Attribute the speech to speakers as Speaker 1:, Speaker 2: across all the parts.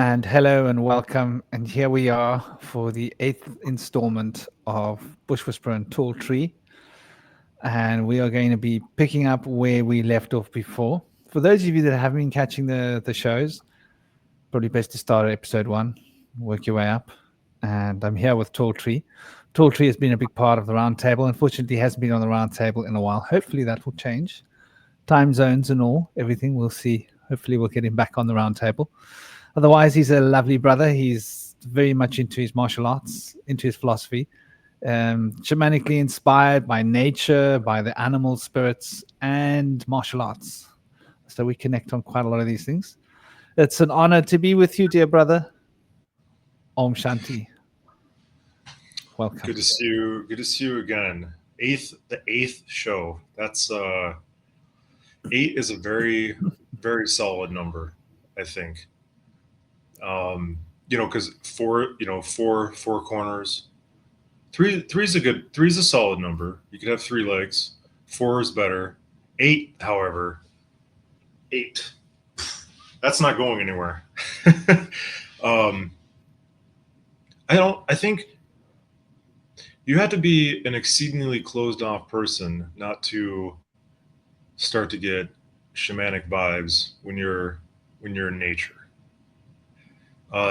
Speaker 1: And hello and welcome. And here we are for the 8th installment of Bush Whisperer and Tall Tree. And we are going to be picking up where we left off before. For those of you that haven't been catching the shows, probably best to start at episode 1, work your way up. And I'm here with Tall Tree. Tall Tree has been a big part of the round table. Unfortunately, he hasn't been on the round table in a while. Hopefully that will change. Time zones and all, everything, we'll see. Hopefully we'll get him back on the round table. Otherwise, he's a lovely brother. He's very much into his martial arts, into his philosophy, shamanically inspired by nature, by the animal spirits, and martial arts. So we connect on quite a lot of these things. It's an honor to be with you, dear brother. Om Shanti. Welcome.
Speaker 2: Good to see you. Good to see you again. The eighth show. That's 8 is a very, very solid number, I think. Because four corners. Three's a solid number. You could have 3 legs. 4 is better. 8, however, 8. That's not going anywhere. I think you have to be an exceedingly closed off person not to start to get shamanic vibes when you're in nature.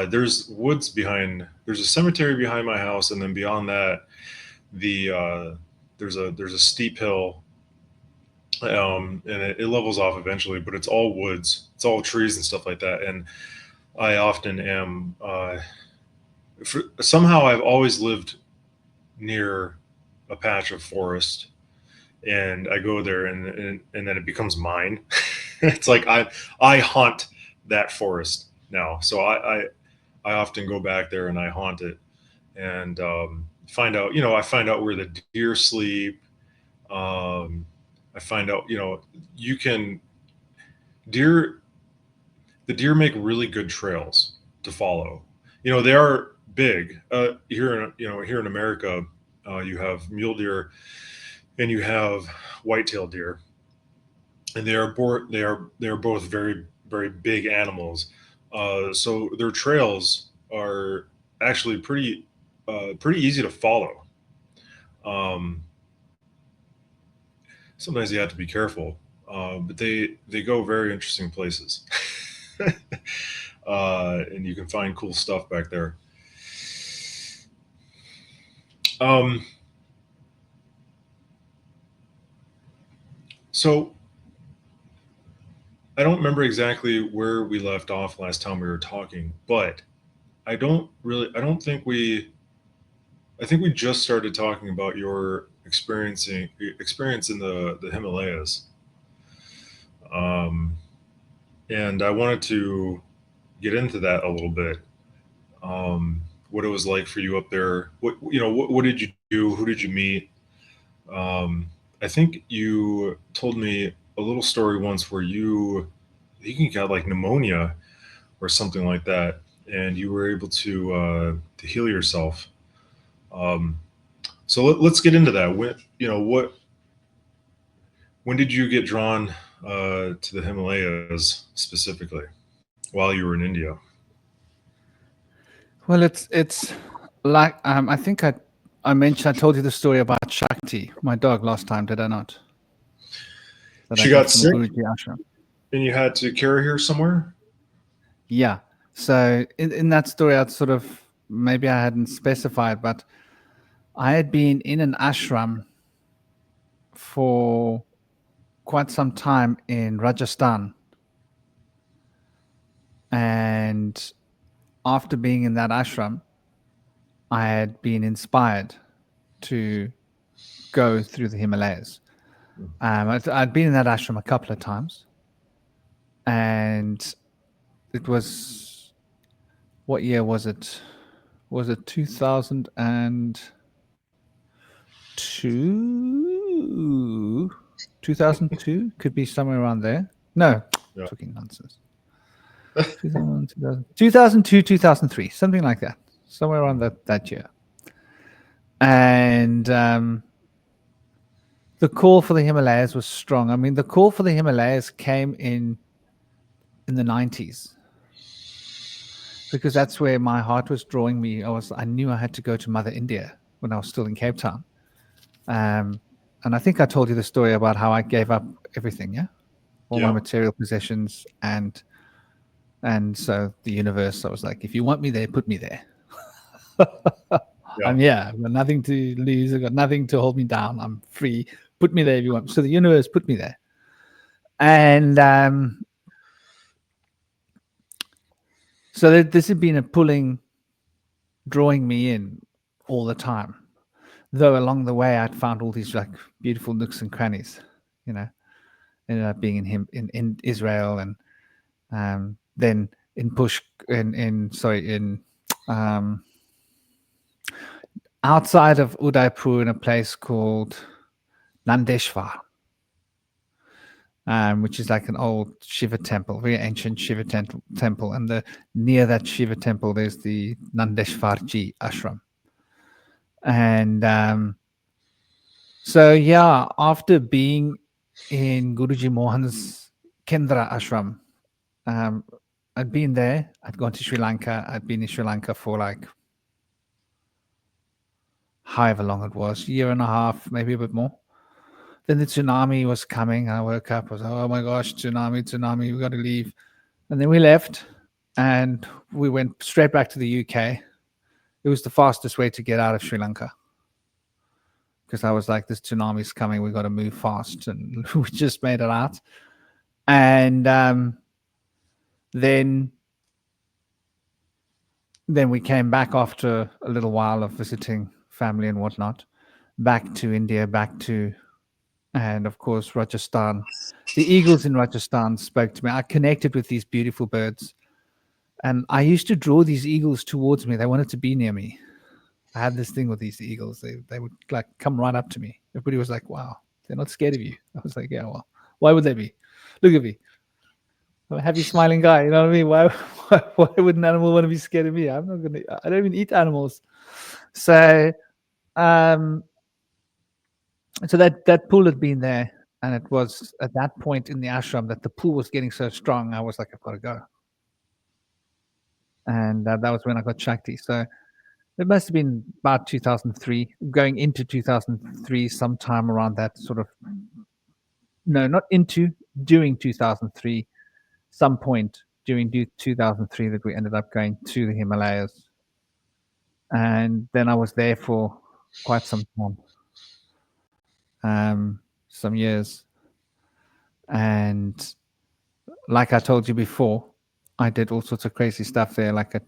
Speaker 2: There's a cemetery behind my house, and then beyond that, there's a steep hill, and it levels off eventually, but it's all woods, it's all trees and stuff like that. And I often am. Somehow I've always lived near a patch of forest, and I go there, and then it becomes mine. It's like I haunt that forest now. So I often go back there and I haunt it, and find out where the deer sleep. I find out you can deer the deer make really good trails to follow. They are big here in America. You have mule deer and you have white-tailed deer, and they are both very, very big animals. So their trails are actually pretty easy to follow. Um, Sometimes you have to be careful, but they go very interesting places, and you can find cool stuff back there. Um, so I don't remember exactly where we left off last time we were talking, but I don't think I think we just started talking about your experience in the Himalayas. Um, and I wanted to get into that a little bit. What it was like for you up there. What did you do? Who did you meet? I think you told me a little story once where I think you got like pneumonia or something like that, and you were able to heal yourself. Um, so let's get into that. When did you get drawn to the Himalayas specifically while you were in India?
Speaker 1: Well, it's like I think I told you the story about Shakti, my dog, last time, did I not? That I
Speaker 2: She
Speaker 1: got
Speaker 2: got
Speaker 1: from the
Speaker 2: sick
Speaker 1: Guruji ashram.
Speaker 2: and you had to carry her somewhere.
Speaker 1: Yeah. So in that story, I'd sort of maybe I hadn't specified, but I had been in an ashram for quite some time in Rajasthan, and after being in that ashram, I had been inspired to go through the Himalayas. I'd been in that ashram a couple of times, and it was, what year was it? Was it 2002? 2002? Could be somewhere around there. No,
Speaker 2: Yeah.
Speaker 1: talking nonsense. 2002, 2003, something like that. Somewhere around that year. And the call for the Himalayas was strong. I mean, the call for the Himalayas came in the 90s. because that's where my heart was drawing me. I knew I had to go to Mother India when I was still in Cape Town. And I think I told you the story about how I gave up everything, yeah, all my
Speaker 2: Yeah.
Speaker 1: material possessions, and so the universe. I was like, if you want me there, put me there.
Speaker 2: Yeah.
Speaker 1: I'm here. I've got nothing to lose. I've got nothing to hold me down. I'm free. Put me there if you want. So the universe put me there, and so this had been a pulling, drawing me in all the time. Though along the way, I'd found all these like beautiful nooks and crannies. You know, ended up being in him in Israel, and then in Push in um, outside of Udaipur in a place called Nandeshwar, which is like an old Shiva temple, very ancient Shiva temple. And near that Shiva temple, there's the Nandeshwarji ashram. And so, yeah, after being in Guruji Mohan's Kendra ashram, um, I'd been there. I'd gone to Sri Lanka. I'd been in Sri Lanka for like however long it was, year and a half, maybe a bit more. Then the tsunami was coming. I woke up. I was like, oh my gosh, tsunami, tsunami, we got to leave. And then we left and we went straight back to the UK. It was the fastest way to get out of Sri Lanka because I was like, this tsunami's coming. We got to move fast. And we just made it out. And then we came back after a little while of visiting family and whatnot, back to India, and of course, Rajasthan. The eagles in Rajasthan spoke to me. I connected with these beautiful birds, and I used to draw these eagles towards me. They wanted to be near me. I had this thing with these eagles. They would like come right up to me. Everybody was like, "Wow, they're not scared of you." I was like, "Yeah, well, why would they be? Look at me. I'm a happy, smiling guy. You know what I mean? Why would an animal want to be scared of me? I'm not gonna. I don't even eat animals." So, um, so that pool had been there, and it was at that point in the ashram that the pool was getting so strong. I was like, I've got to go, and that was when I got Shakti. So it must have been about 2003, going into 2003, sometime around that sort of. No, not into, during 2003, some point during 2003 that we ended up going to the Himalayas, and then I was there for quite some time, some years, and like I told you before, I did all sorts of crazy stuff there. Like I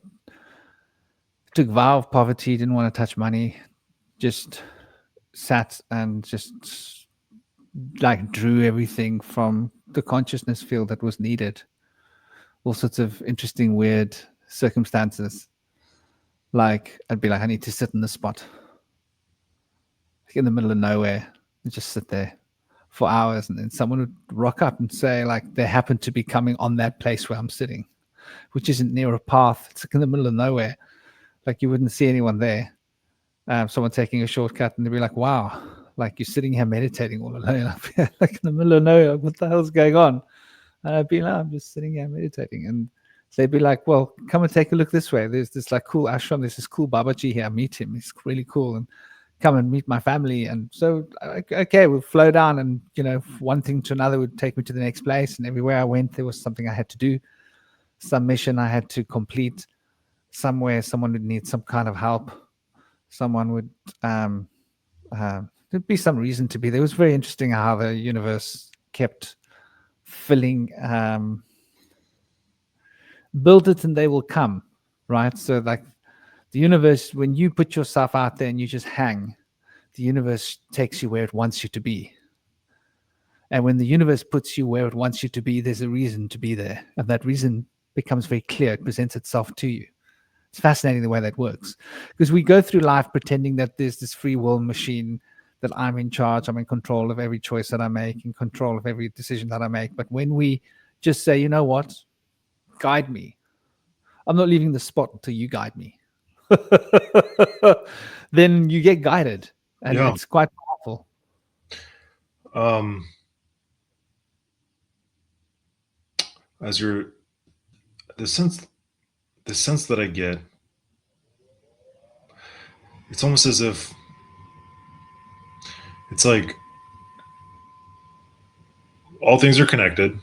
Speaker 1: took vow of poverty, didn't want to touch money, just sat and just like drew everything from the consciousness field that was needed. All sorts of interesting, weird circumstances. Like I'd be like, I need to sit in this spot, like in the middle of nowhere, and just sit there for hours, and then someone would rock up and say, like, they happen to be coming on that place where I'm sitting, which isn't near a path. It's like in the middle of nowhere. Like you wouldn't see anyone there. Someone taking a shortcut, and they'd be like, "Wow, like you're sitting here meditating all alone up here, like in the middle of nowhere. What the hell's going on?" And I'd be like, "I'm just sitting here meditating." And they'd be like, "Well, come and take a look this way. There's this like cool ashram. There's this cool Babaji here. Meet him. He's really cool. And come and meet my family." And so, okay, we'll flow down, and one thing to another would take me to the next place. And everywhere I went, there was something I had to do, some mission I had to complete. Somewhere, someone would need some kind of help. Someone would there'd be some reason to be there. It was very interesting how the universe kept filling, build it and they will come, right? So like the universe, when you put yourself out there and you just hang, the universe takes you where it wants you to be. And when the universe puts you where it wants you to be, there's a reason to be there, and that reason becomes very clear. It presents itself to you. It's fascinating the way that works, because we go through life pretending that there's this free will machine, that I'm in charge, I'm in control of every choice that I make, in control of every decision that I make. But when we just say, you know what, guide me, I'm not leaving the spot until you guide me, then you get guided, and
Speaker 2: Yeah.
Speaker 1: it's quite powerful.
Speaker 2: Um, as you're the sense the sense that I get, it's almost as if it's like all things are connected.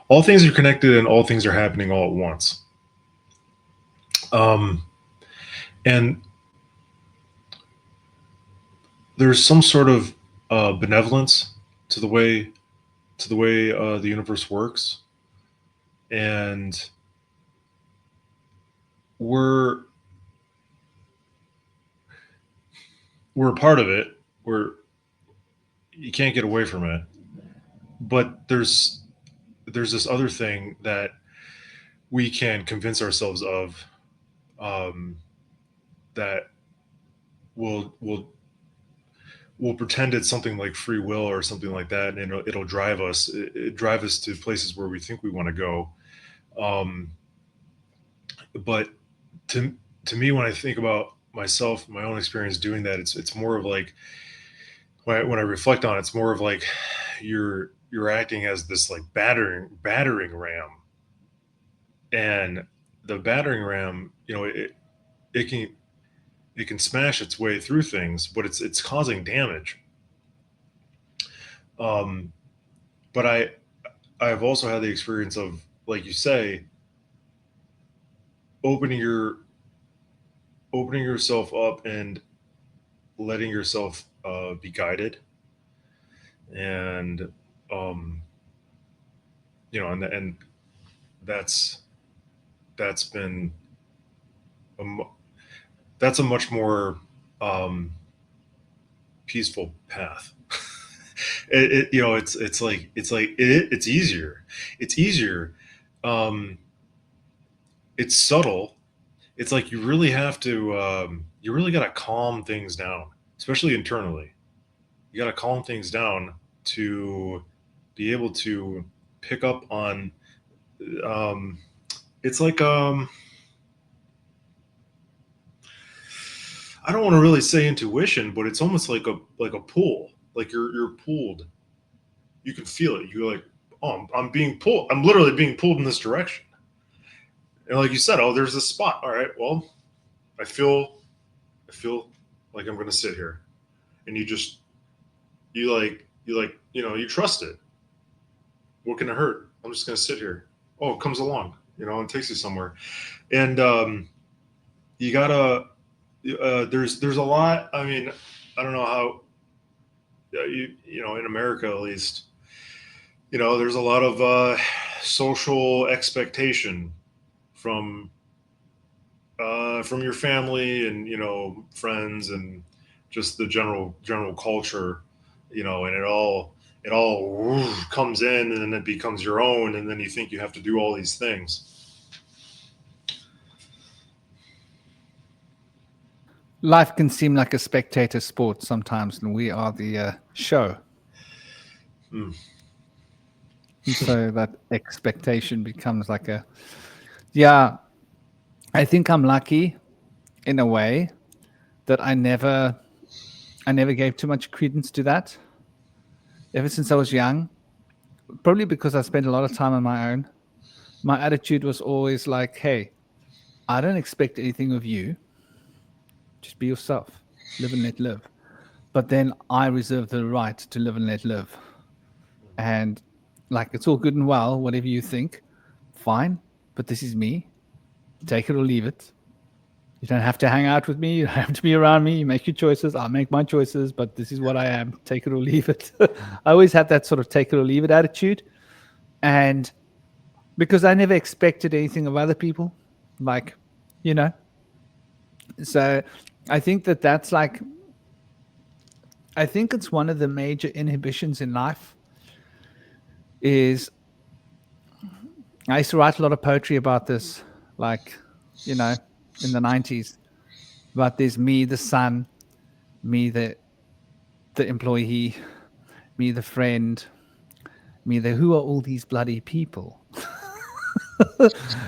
Speaker 2: All things are connected, and all things are happening all at once. Um, and there's some sort of benevolence to the way the universe works, and we're we're a part of it. We're You can't get away from it. But there's this other thing that we can convince ourselves of, um, that will we'll pretend it's something like free will or something like that, and it'll drive us. It drive us to places where we think we want to go. Um, but to to me, when I think about myself, my own experience doing that, it's more of like when I reflect on it, it's more of like you're acting as this like battering ram, and the battering ram, it can it can smash its way through things, but it's causing damage. Um, but I've also had the experience of, like you say, opening your opening yourself up and letting yourself be guided, and um, and that's that's been a, that's a much more um, peaceful path. It's easier. It's easier. Um, it's subtle. It's like you really got to calm things down, especially internally. You got to calm things down to be able to pick up on. Um, it's like I don't want to really say intuition, but it's almost like a pull. Like you're pulled. You can feel it. You're like, oh, I'm being pulled. I'm literally being pulled in this direction. And like you said, oh, there's this spot. All right, well, I feel I feel like I'm gonna sit here, and you trust it. What can it hurt? I'm just gonna sit here. Oh, it comes along, and takes you somewhere. And you gotta. There's a lot. I mean, I don't know how in America at least. There's a lot of social expectation from from your family and friends and just the general culture, and it all comes in, and then it becomes your own, and then you think you have to do all these things.
Speaker 1: Life can seem like a spectator sport sometimes, and we are the show.
Speaker 2: Hmm.
Speaker 1: And so that expectation becomes like a, yeah, I think I'm lucky in a way that I never gave too much credence to that. Ever since I was young, probably because I spent a lot of time on my own, my attitude was always like, hey, I don't expect anything of you. Just be yourself, live and let live. But then I reserve the right to live and let live. And like, it's all good and well, whatever you think, fine. But this is me. Take it or leave it. You don't have to hang out with me. You don't have to be around me. You make your choices. I'll make my choices, but this is what I am. Take it or leave it. I always had that sort of take it or leave it attitude. And because I never expected anything of other people, like, you know, so I think that's like, I think it's one of the major inhibitions in life is I used to write a lot of poetry about this, like, you know, in the 90s, about there's me, the son, me, the employee, me, the friend, me, the who are all these bloody people?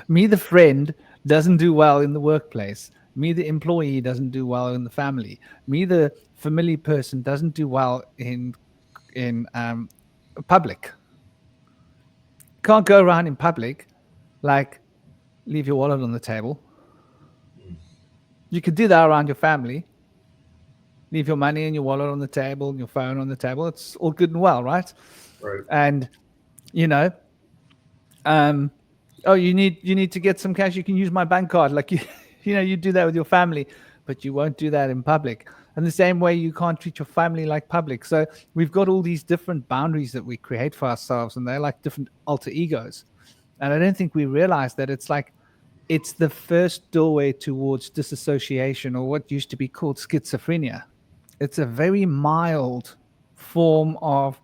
Speaker 1: Me, the friend, doesn't do well in the workplace. Me, the employee, doesn't do well in the family. Me, the familiar person, doesn't do well in public. Can't go around in public like leave your wallet on the table. You could do that around your family. Leave your money and your wallet on the table and your phone on the table. It's all good and well, right?
Speaker 2: Right.
Speaker 1: And you know, um, oh, you need to get some cash. You can use my bank card. Like you do that with your family, but you won't do that in public. And the same way, you can't treat your family like public. So we've got all these different boundaries that we create for ourselves, and they're like different alter egos. And I don't think we realize that it's the first doorway towards disassociation, or what used to be called schizophrenia. It's a very mild form of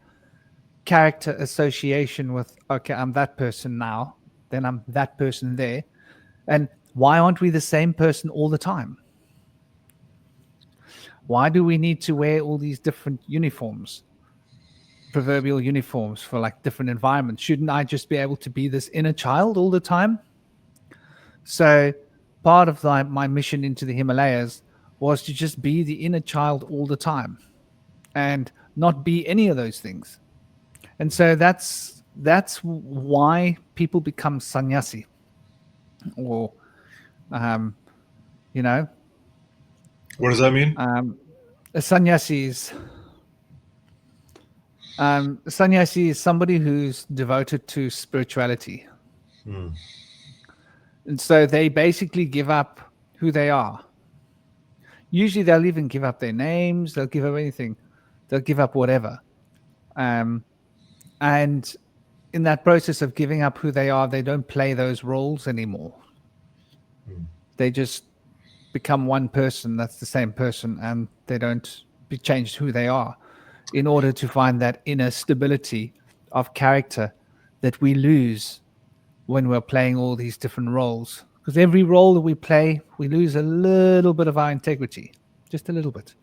Speaker 1: character association with, okay, I'm that person now, then I'm that person there. And why aren't we the same person all the time? Why do we need to wear all these different uniforms, proverbial uniforms for like different environments? Shouldn't I just be able to be this inner child all the time? So part of my mission into the Himalayas was to just be the inner child all the time and not be any of those things. And so that's why people become sannyasi, or um, you know,
Speaker 2: What does that mean?
Speaker 1: a sannyasi is somebody who's devoted to spirituality,
Speaker 2: Hmm.
Speaker 1: and so they basically give up who they are. Usually, they'll even give up their names. They'll give up anything. They'll give up whatever. Um, and in that process of giving up who they are, they don't play those roles anymore.
Speaker 2: Hmm.
Speaker 1: They just become one person that's the same person, and they don't be changed who they are, in order to find that inner stability of character that we lose when we're playing all these different roles. Because every role that we play, we lose a little bit of our integrity, just a little bit.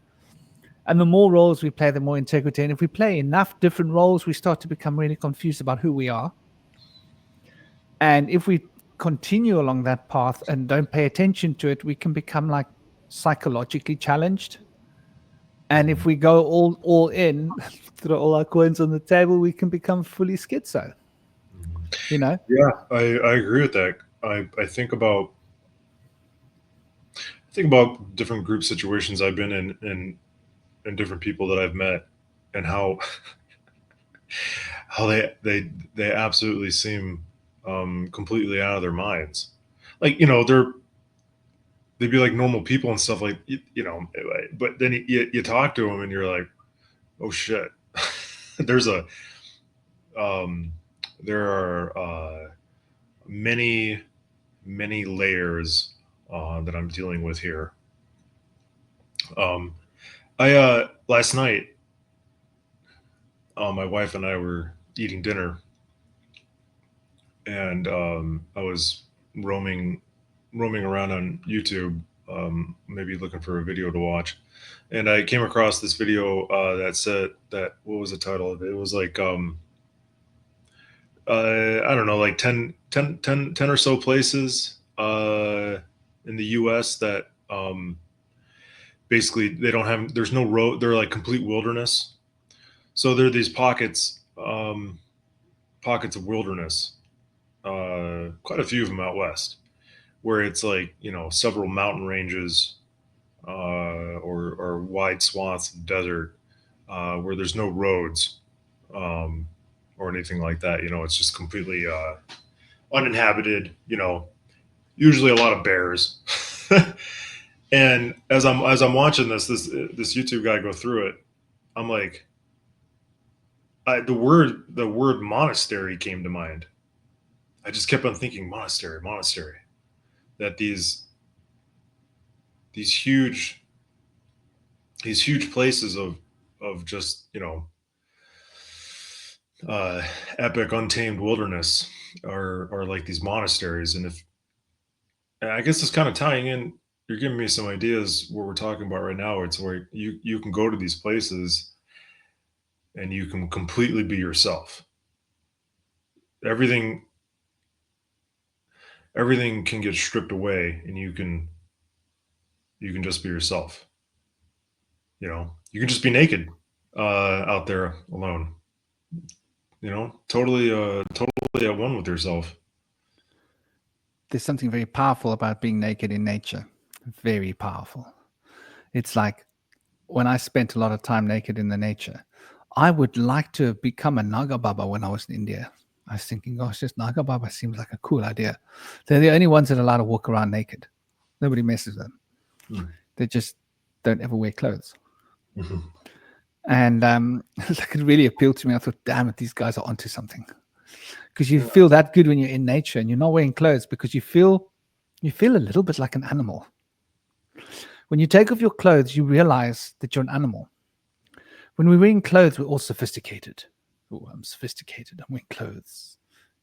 Speaker 1: And the more roles we play, the more integrity. And if we play enough different roles, we start to become really confused about who we are. And if we continue along that path and don't pay attention to it, we can become like psychologically challenged. And if we go all in, throw all our coins on the table, we can become fully schizo. You know,
Speaker 2: Yeah, I agree with that. I think about different group situations I've been in, and different people that I've met, and how they absolutely seem completely out of their minds. Like, they'd be like normal people and stuff, like, but then you talk to them and you're like, oh shit. there's a um, there are many layers that I'm dealing with here. Um, I last night, my wife and I were eating dinner, and I was roaming roaming around on YouTube, maybe looking for a video to watch, and I came across this video that said that, what was the title of it? It was like, I don't know, like 10 or so places in the U.S. that basically they don't have. There's no road. They're like complete wilderness. So there are these pockets of wilderness. Quite a few of them out west, where it's like, several mountain ranges, or wide swaths of desert, where there's no roads, um, or anything like that. It's just completely uninhabited. Usually a lot of bears. And as I'm watching this YouTube guy go through it, I'm like, the word monastery came to mind. I just kept on thinking monastery, monastery. That these huge these huge places of just, uh, epic untamed wilderness are like these monasteries. And I guess it's kind of tying in. You're giving me some ideas what we're talking about right now. It's where you can go to these places and you can completely be yourself. Everything everything can get stripped away, and you can just be yourself. You can just be naked out there alone. Totally at one with yourself.
Speaker 1: there's something very powerful about being naked in nature. very powerful. It's like when I spent a lot of time naked in the nature, I would like to have become a Naga Baba when I was in India. I was thinking, gosh, this Naga Baba seems like a cool idea. They're the only ones that are allowed to walk around naked. Nobody messes with them.
Speaker 2: Mm.
Speaker 1: They just don't ever wear clothes.
Speaker 2: Mhm.
Speaker 1: And like it really appealed to me. I thought, damn it, these guys are onto something. Because you feel that good when you're in nature and you're not wearing clothes because you feel a little bit like an animal. When you take off your clothes, you realize that you're an animal. When we're wearing clothes, we're all sophisticated. Oh, I'm sophisticated. I'm wearing clothes.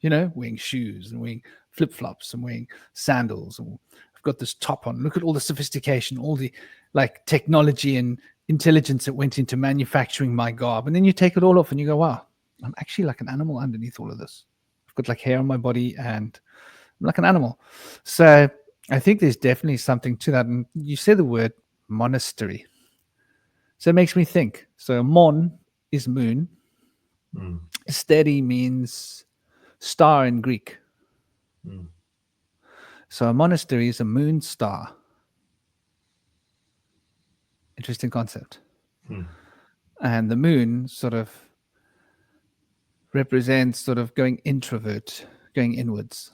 Speaker 1: Wearing shoes and wearing flip flops and wearing sandals. And I've got this top on. Look at all the sophistication, all the like technology and intelligence that went into manufacturing my garb. And then you take it all off and you go, wow, I'm actually like an animal underneath all of this. I've got like hair on my body and I'm like an animal. So I think there's definitely something to that. And you say the word monastery. So it makes me think. So mon is moon.
Speaker 2: Mm.
Speaker 1: Steady means star in Greek.
Speaker 2: Mm.
Speaker 1: So a monastery is a moon star. Interesting concept.
Speaker 2: Mm.
Speaker 1: And the moon sort of represents sort of going introvert, going inwards,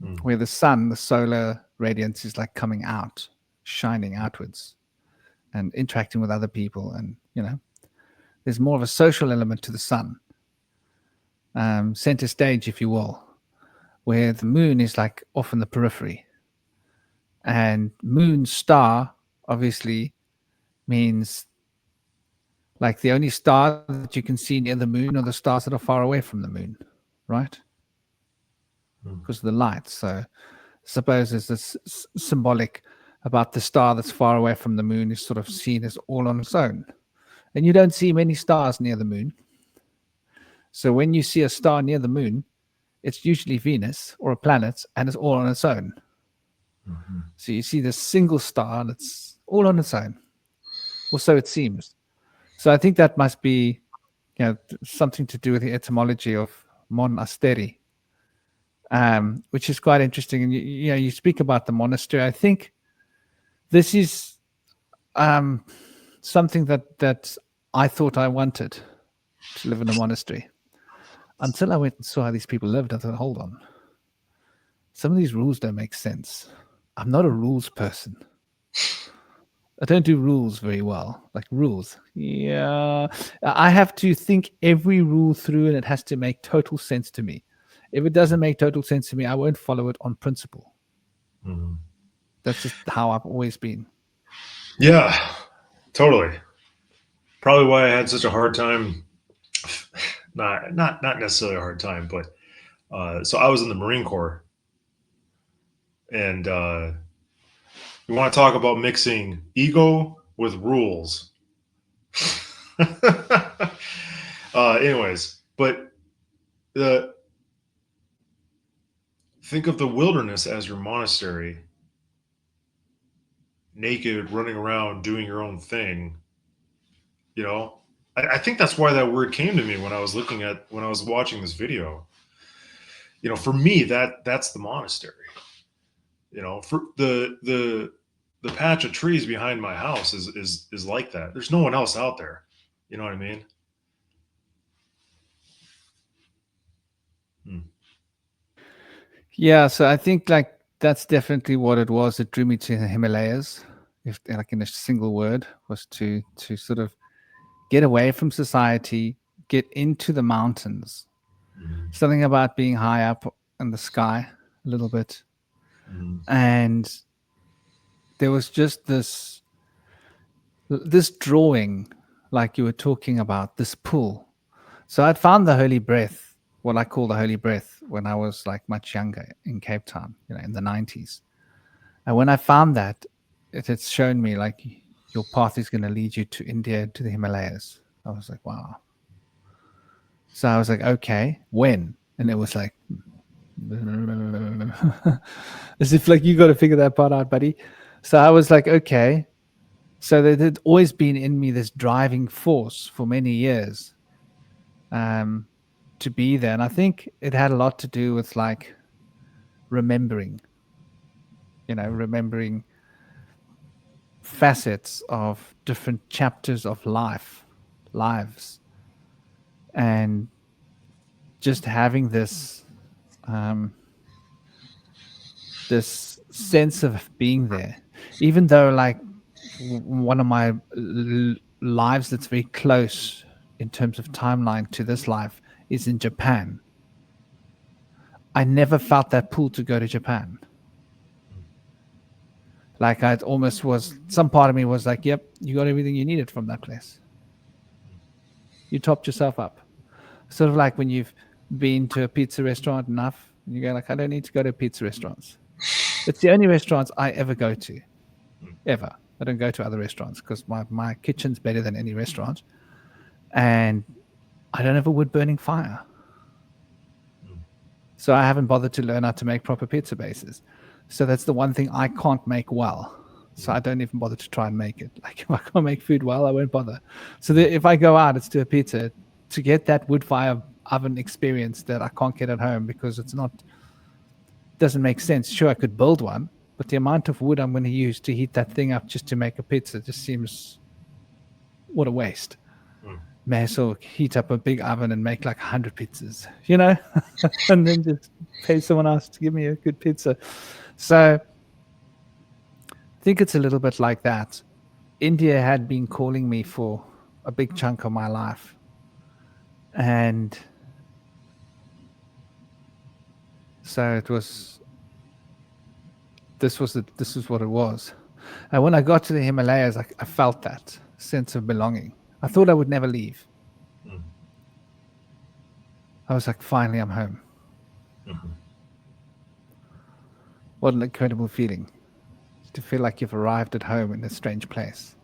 Speaker 2: Mm.
Speaker 1: where the sun, the solar radiance is like coming out, shining outwards and interacting with other people. And, there's more of a social element to the sun, center stage, if you will, where the moon is like off in the periphery. And moon star obviously means like the only stars that you can see near the moon are the stars that are far away from the moon, right?
Speaker 2: Mm.
Speaker 1: Because of the light. So suppose there's this symbolic about the star that's far away from the moon is sort of seen as all on its own. And you don't see many stars near the moon. So when you see a star near the moon, it's usually Venus or a planet and it's all on its own.
Speaker 2: Mhm.
Speaker 1: So you see this single star that's all on its own, or so it seems. So I think that must be, something to do with the etymology of monasteri, which is quite interesting. And you speak about the monastery. I think this is um, something that I thought I wanted to live in a monastery until I went and saw how these people lived. I thought, hold on, some of these rules don't make sense. I'm not a rules person. I don't do rules very well. Like rules. Yeah. I have to think every rule through and it has to make total sense to me. If it doesn't make total sense to me, I won't follow it on principle.
Speaker 2: Mhm.
Speaker 1: That's just how I've always been.
Speaker 2: Yeah, totally. Probably why I had such a hard time. Not necessarily a hard time, but so I was in the Marine Corps, and you want to talk about mixing ego with rules. Anyways, but the think of the wilderness as your monastery, naked, running around, doing your own thing. You know, I think that's why that word came to me when I was watching this video. For me, that's the monastery. For the patch of trees behind my house is like that. There's no one else out there. You know what I mean? Hmm.
Speaker 1: Yeah. So I think like that's definitely what it was that drew me to the Himalayas. If like in a single word was to sort of get away from society, get into the mountains.
Speaker 2: Mhm.
Speaker 1: Something about being high up in the sky a little bit.
Speaker 2: Mhm.
Speaker 1: And there was just this drawing, like you were talking about, this pull. So I'd found the holy breath, what I call the holy breath, when I was like much younger in Cape Town, in the 90s. And when I found that, it had shown me like your path is going to lead you to India, to the Himalayas. I was like, wow. So I was like, okay, when? And it was like, as if like you got to figure that part out, buddy. So I was like, okay. So there had always been in me this driving force for many years, um, to be there. And I think it had a lot to do with like remembering, remembering facets of different chapters of lives, and just having um, this sense of being there, even though like one of my lives that's very close in terms of timeline to this life is in Japan. I never felt that pull to go to Japan. Like I almost was, some part of me was like, yep, you got everything you needed from that place. You topped yourself up. Sort of like when you've been to a pizza restaurant enough, and you go like, I don't need to go to pizza restaurants. It's the only restaurants I ever go to, ever. I don't go to other restaurants because my kitchen's better than any restaurant. And I don't have a wood burning fire. So I haven't bothered to learn how to make proper pizza bases. So that's the one thing I can't make well. So I don't even bother to try and make it. Like if I can't make food well, I won't bother. So if I go out, it's to a pizza to get that wood fire oven experience that I can't get at home because doesn't make sense. Sure, I could build one, but the amount of wood I'm going to use to heat that thing up just to make a pizza just seems what a waste. May as well heat up a big oven and make like 100 pizzas, and then just pay someone else to give me a good pizza. So I think it's a little bit like that. India had been calling me for a big chunk of my life. And so this is what it was. And when I got to the Himalayas, I felt that sense of belonging. I thought I would never leave. I was like, finally, I'm home. What an incredible feeling to feel like you've arrived at home in a strange place.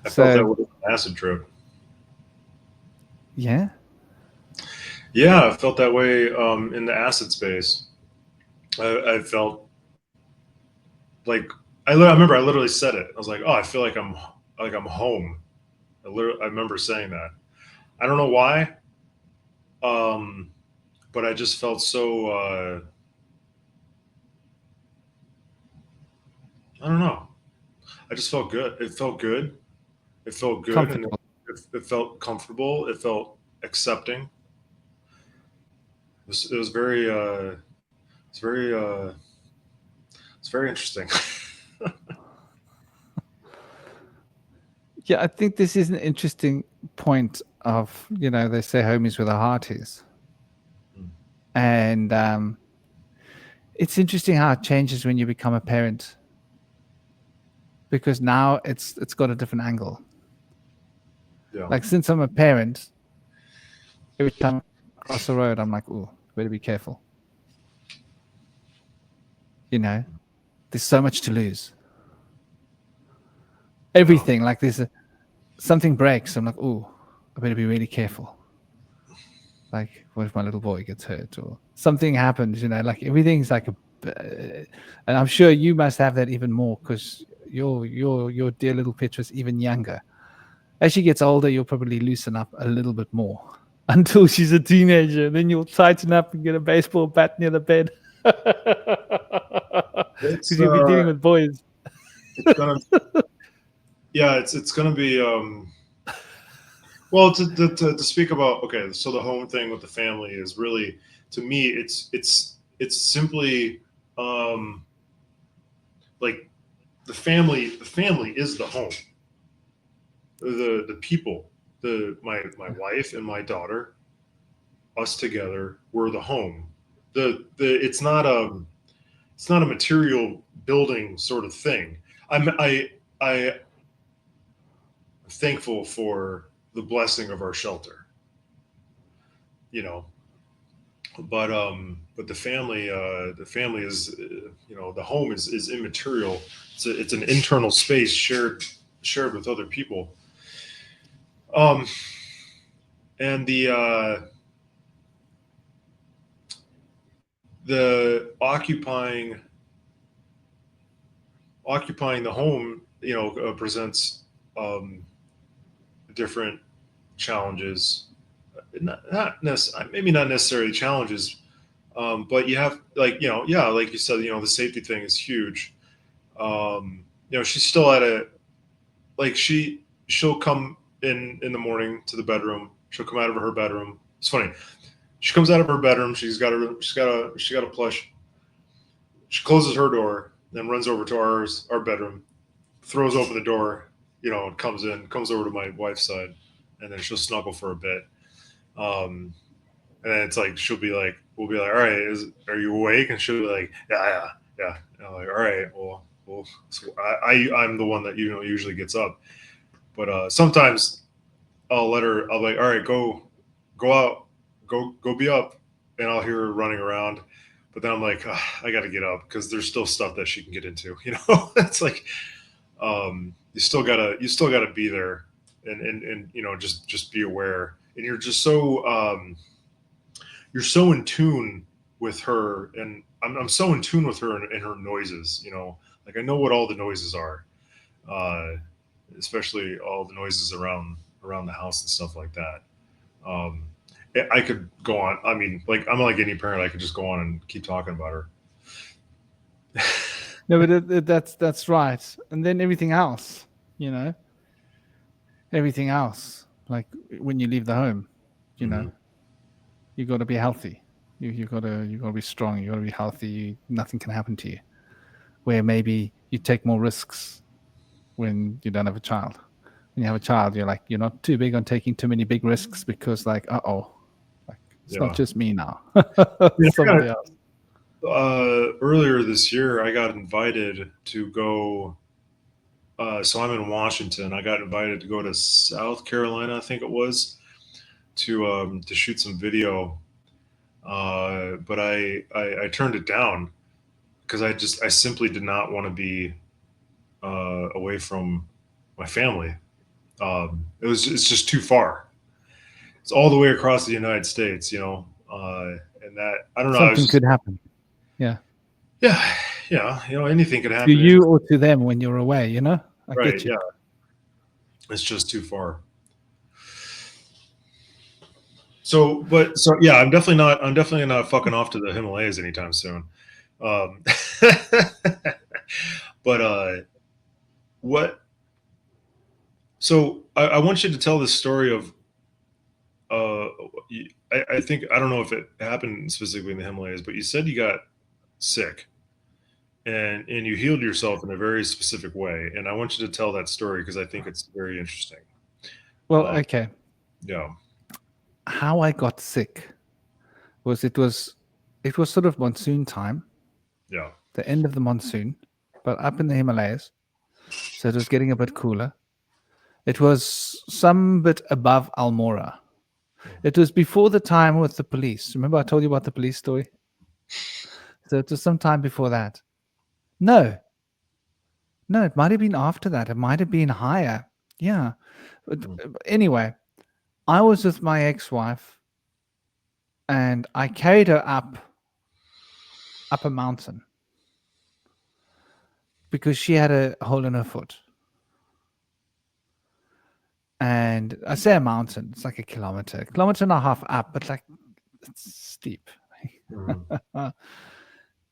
Speaker 2: I felt that with an acid trip.
Speaker 1: Yeah?
Speaker 2: Yeah, I felt that way in the acid space. I felt like I remember I literally said it. I was like, "Oh, I feel like I'm home." I remember saying that. I don't know why, but I just felt so. I don't know. I just felt good. It felt good. It felt good, and it felt comfortable. It felt accepting. It was very. It's very. It's very interesting.
Speaker 1: Yeah, I think this is an interesting point of, they say home is where the heart is. And it's interesting how it changes when you become a parent, because now it's got a different angle.
Speaker 2: Yeah.
Speaker 1: Like since I'm a parent, every time I cross the road, I'm like, "Ooh, better be careful." There's so much to lose. Everything, like something breaks, I'm like, "Ooh, I better be really careful." Like, what if my little boy gets hurt or something happens? Like everything's like and I'm sure you must have that even more because your dear little Petra's even younger. As she gets older, you'll probably loosen up a little bit more until she's a teenager. Then you'll tighten up and get a baseball bat near the bed because you'll be dealing with boys.
Speaker 2: It's gonna, yeah, it's gonna be. Well, to speak about, okay, so the home thing with the family is really, to me, it's simply like the family. The family is the home. The people, my wife and my daughter, us together, we're the home. It's not a material building sort of thing. I'm thankful for the blessing of our shelter, but the family is, the home is immaterial. It's an internal space shared with other people. um and the occupying the home, presents different challenges. Maybe not necessarily challenges, But you have like yeah, like you said, the safety thing is huge. She's still at a like she'll come in the morning to the bedroom. She'll come out of her bedroom. It's funny. She comes out of her bedroom. She's got a plush. She closes her door, then runs over to our bedroom, throws open the door, comes over to my wife's side, and then she'll snuggle for a bit. Um, and then it's like we'll be like, all right, are you awake? And she'll be like, yeah, yeah, yeah. And I'm like, all right, well, so I'm the one that usually gets up, but sometimes I'll let her. I'll be like, all right, go out, go be up, and I'll hear her running around. But then I'm like, I got to get up because there's still stuff that she can get into. It's like you still gotta be there, and just be aware, and you're so in tune with her, and I'm so in tune with her and her noises. Like I know what all the noises are, uh, especially all the noises around the house and stuff like that. Um, I could go on. I mean, like I'm like any parent. I could just go on and keep talking about her.
Speaker 1: No, but that's right. And then everything else, you know, everything else, like when you leave the home, you know,
Speaker 2: Mhm.
Speaker 1: you got to be healthy. You gotta be strong. You gotta be healthy. Nothing can happen to you. Where maybe you take more risks when you don't have a child. When you have a child, you're not too big on taking too many big risks because like like it's not
Speaker 2: Yeah.
Speaker 1: just me now,
Speaker 2: Yeah,
Speaker 1: somebody else.
Speaker 2: earlier this year, I got invited to go. So I'm in Washington. I got invited to go to South Carolina, I think it was, to shoot some video. But I turned it down because I simply did not want to be away from my family. It's just too far. It's all the way across the United States, and that I don't know. I was
Speaker 1: Something
Speaker 2: just
Speaker 1: could happen. Yeah,
Speaker 2: yeah, yeah, anything could
Speaker 1: to
Speaker 2: happen.
Speaker 1: you or to them when you're away. I
Speaker 2: Right,
Speaker 1: get you.
Speaker 2: yeah, it's just too far. So yeah, I'm definitely not fucking off to the Himalayas anytime soon. Um, but what? So I want you to tell this story of. Uh, I think I don't know if it happened specifically in the Himalayas, but you said you got sick and you healed yourself in a very specific way, and I want you to tell that story because I think it's very interesting.
Speaker 1: Well,
Speaker 2: Um,
Speaker 1: okay.
Speaker 2: yeah,
Speaker 1: How I got sick was sort of monsoon time,
Speaker 2: yeah,
Speaker 1: the end of the monsoon, but up in the Himalayas, so it was getting a bit cooler. It was some bit above Almora. It was before the time with the police. Remember, I told you about the police story. So it was some time before that. No, no, it might have been after that. It might have been higher. Yeah. But
Speaker 2: mm,
Speaker 1: anyway, I was with my ex-wife, and I carried her up a mountain because she had a hole in her foot. And I say a mountain, it's like a kilometer and a half up, but like it's steep.
Speaker 2: mhm,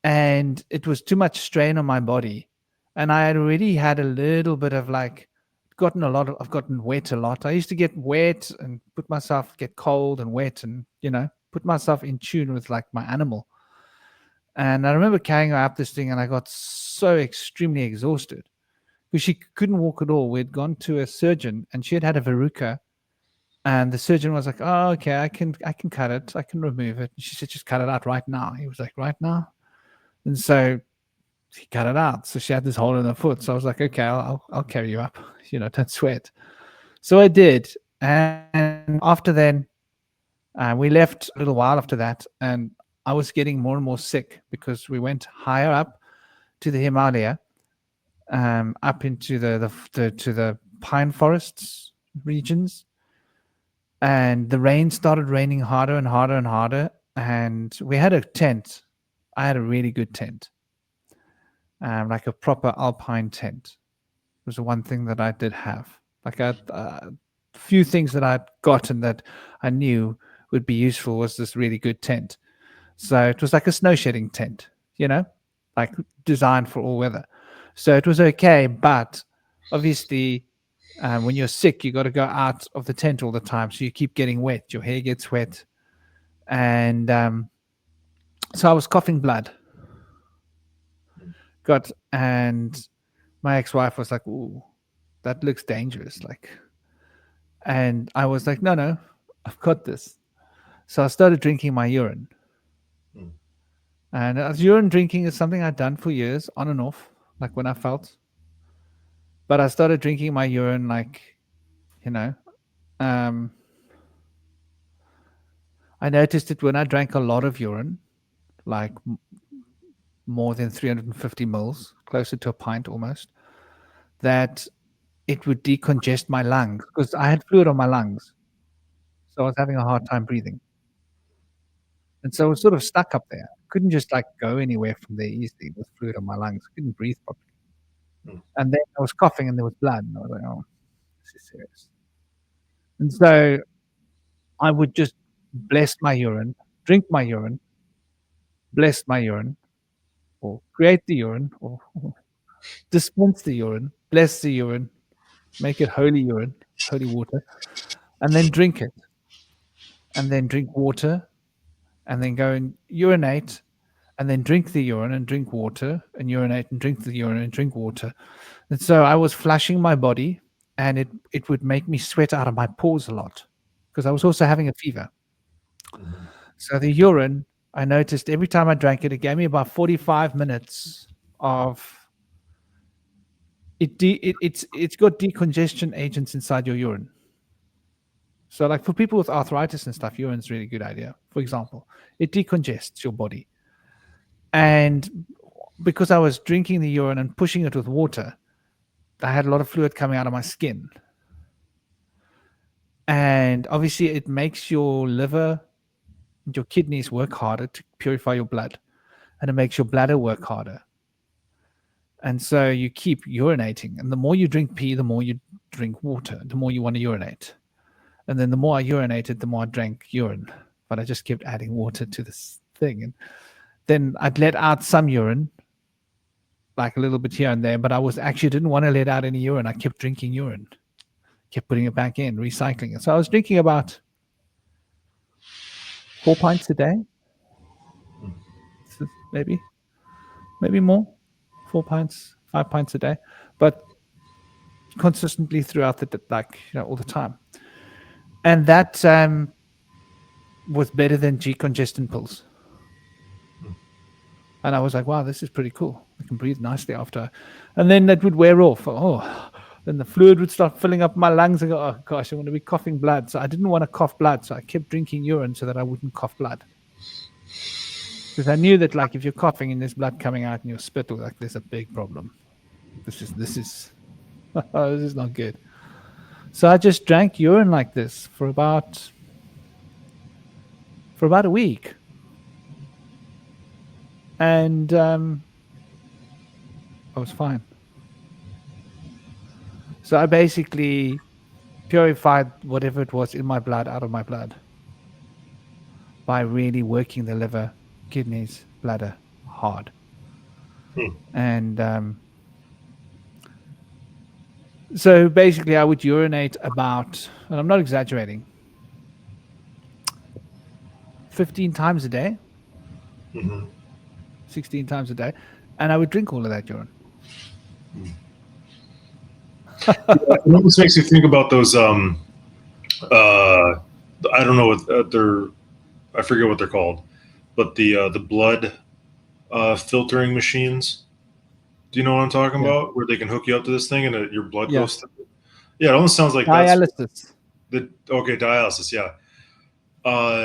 Speaker 1: And it was too much strain on my body. And I had already had a little bit of like I've gotten wet a lot. I used to get wet and get cold and wet and, put myself in tune with like my animal. And I remember carrying her up this thing and I got so extremely exhausted because she couldn't walk at all. We'd gone to a surgeon and she had had a verruca, and the surgeon was like, "Oh, okay, I can cut it. I can remove it." And she said, "Just cut it out right now." He was like, "Right now?" And so he cut it out. So she had this hole in her foot. So I was like, "Okay, I'll carry you up. Don't sweat." So I did. And after then, we left a little while after that, and I was getting more and more sick because we went higher up to the Himalaya, up into the pine forests regions, and the rain started raining harder and harder and harder. And we had a tent. I had a really good tent, like a proper alpine tent. Was the one thing that I did have. Like a few things that I'd gotten that I knew would be useful was this really good tent. So it was like a snow shedding tent, like designed for all weather. So it was okay, but obviously, when you're sick, you got to go out of the tent all the time, so you keep getting wet. Your hair gets wet, and so I was coughing blood. And my ex-wife was like, "Ooh, that looks dangerous." And I was like, "No, I've got this." So I started drinking my urine.
Speaker 2: Mm.
Speaker 1: And as urine drinking is something I'd done for years, on and off, like when I felt. But I started drinking my urine, you know, um, I noticed it when I drank a lot of urine, like more than 350 mils, closer to a pint almost, that it would decongest my lungs because I had fluid on my lungs. So I was having a hard time breathing. And so I was sort of stuck up there. Couldn't just like go anywhere from there easily with fluid on my lungs. Couldn't breathe properly.
Speaker 2: Mm.
Speaker 1: And then I was coughing and there was blood. And I was like, oh, this is serious. And so I would just bless my urine, drink my urine, bless my urine, or create the urine, or dispense the urine, bless the urine, make it holy urine, holy water, and then drink it. And then drink water, and then go and urinate, and then drink the urine and drink water, and urinate and drink the urine and drink water. And so I was flushing my body, and it would make me sweat out of my pores a lot because I was also having a fever.
Speaker 2: Mm-hmm.
Speaker 1: So the urine, I noticed every time I drank it, it gave me about 45 minutes of it's got decongestion agents inside your urine. So like for people with arthritis and stuff, urine's a really good idea. For example, it decongests your body. And because I was drinking the urine and pushing it with water, I had a lot of fluid coming out of my skin. And obviously it makes your liver and your kidneys work harder to purify your blood. And it makes your bladder work harder. And so you keep urinating. And the more you drink pee, the more you drink water, the more you want to urinate. And then the more I urinated, the more I drank urine. But I just kept adding water to this thing. And then I'd let out some urine, like a little bit here and there, but I was actually didn't want to let out any urine. I kept drinking urine, kept putting it back in, recycling it. So I was drinking about 4 pints a day, maybe more, 4 pints, 5 pints a day, but consistently throughout all the time. And that was better than decongestant pills. And I was like, wow, this is pretty cool. I can breathe nicely after. And then that would wear off. Oh, then the fluid would start filling up my lungs. And go, oh gosh, I want to be coughing blood. So I didn't want to cough blood. So I kept drinking urine so that I wouldn't cough blood. Because I knew that like if you're coughing and there's blood coming out in your spit, like there's a big problem. This is this is not good. So I just drank urine like this for about a week. And I was fine. So I basically purified whatever it was in my blood out of my blood by really working the liver, kidneys, bladder hard.
Speaker 2: Hmm.
Speaker 1: And so basically I would urinate about, and I'm not exaggerating, 15 times a day,
Speaker 2: Mm-hmm.
Speaker 1: 16 times a day, and I would drink all of that urine.
Speaker 2: It almost makes you think about those. I don't know what they're. I forget what they're called, but the blood filtering machines. Do you know what I'm talking
Speaker 1: Yeah.
Speaker 2: about? Where they can hook you up to this thing and your blood
Speaker 1: Yeah.
Speaker 2: goes through it? Yeah, it almost sounds like that's
Speaker 1: Dialysis.
Speaker 2: okay, dialysis. Yeah,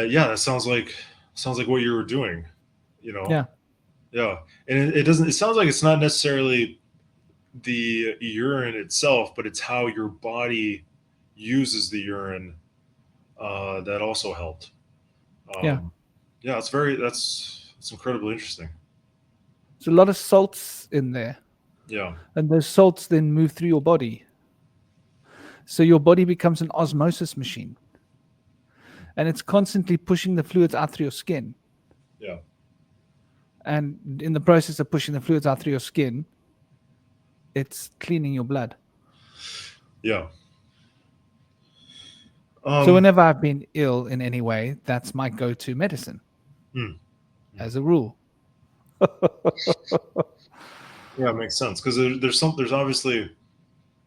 Speaker 2: yeah, that sounds like what you were doing. You know.
Speaker 1: Yeah.
Speaker 2: Yeah, and it doesn't. It sounds like it's not necessarily the urine itself, but it's how your body uses the urine that also helped.
Speaker 1: Yeah.
Speaker 2: Yeah, it's incredibly interesting.
Speaker 1: There's a lot of salts in there,
Speaker 2: Yeah.
Speaker 1: and those salts then move through your body. So your body becomes an osmosis machine. And it's constantly pushing the fluids out through your skin.
Speaker 2: Yeah.
Speaker 1: And in the process of pushing the fluids out through your skin, it's cleaning your blood.
Speaker 2: Yeah.
Speaker 1: So
Speaker 2: Um.
Speaker 1: whenever I've been ill in any way, that's my go-to medicine,
Speaker 2: hmm,
Speaker 1: as a rule.
Speaker 2: Yeah, it makes sense because there's obviously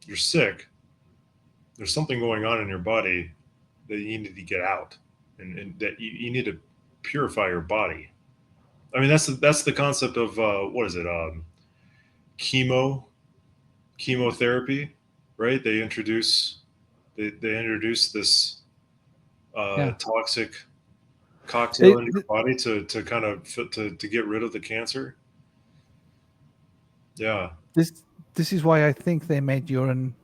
Speaker 2: you're sick. There's something going on in your body that you need to get out, and that you need to purify your body. I mean, that's the concept of what is it? Chemo chemotherapy, right? They introduce this
Speaker 1: Yeah.
Speaker 2: toxic cocktail
Speaker 1: It,
Speaker 2: into your body to kind of to get rid of the cancer. Yeah.
Speaker 1: this this is why I think they made urine.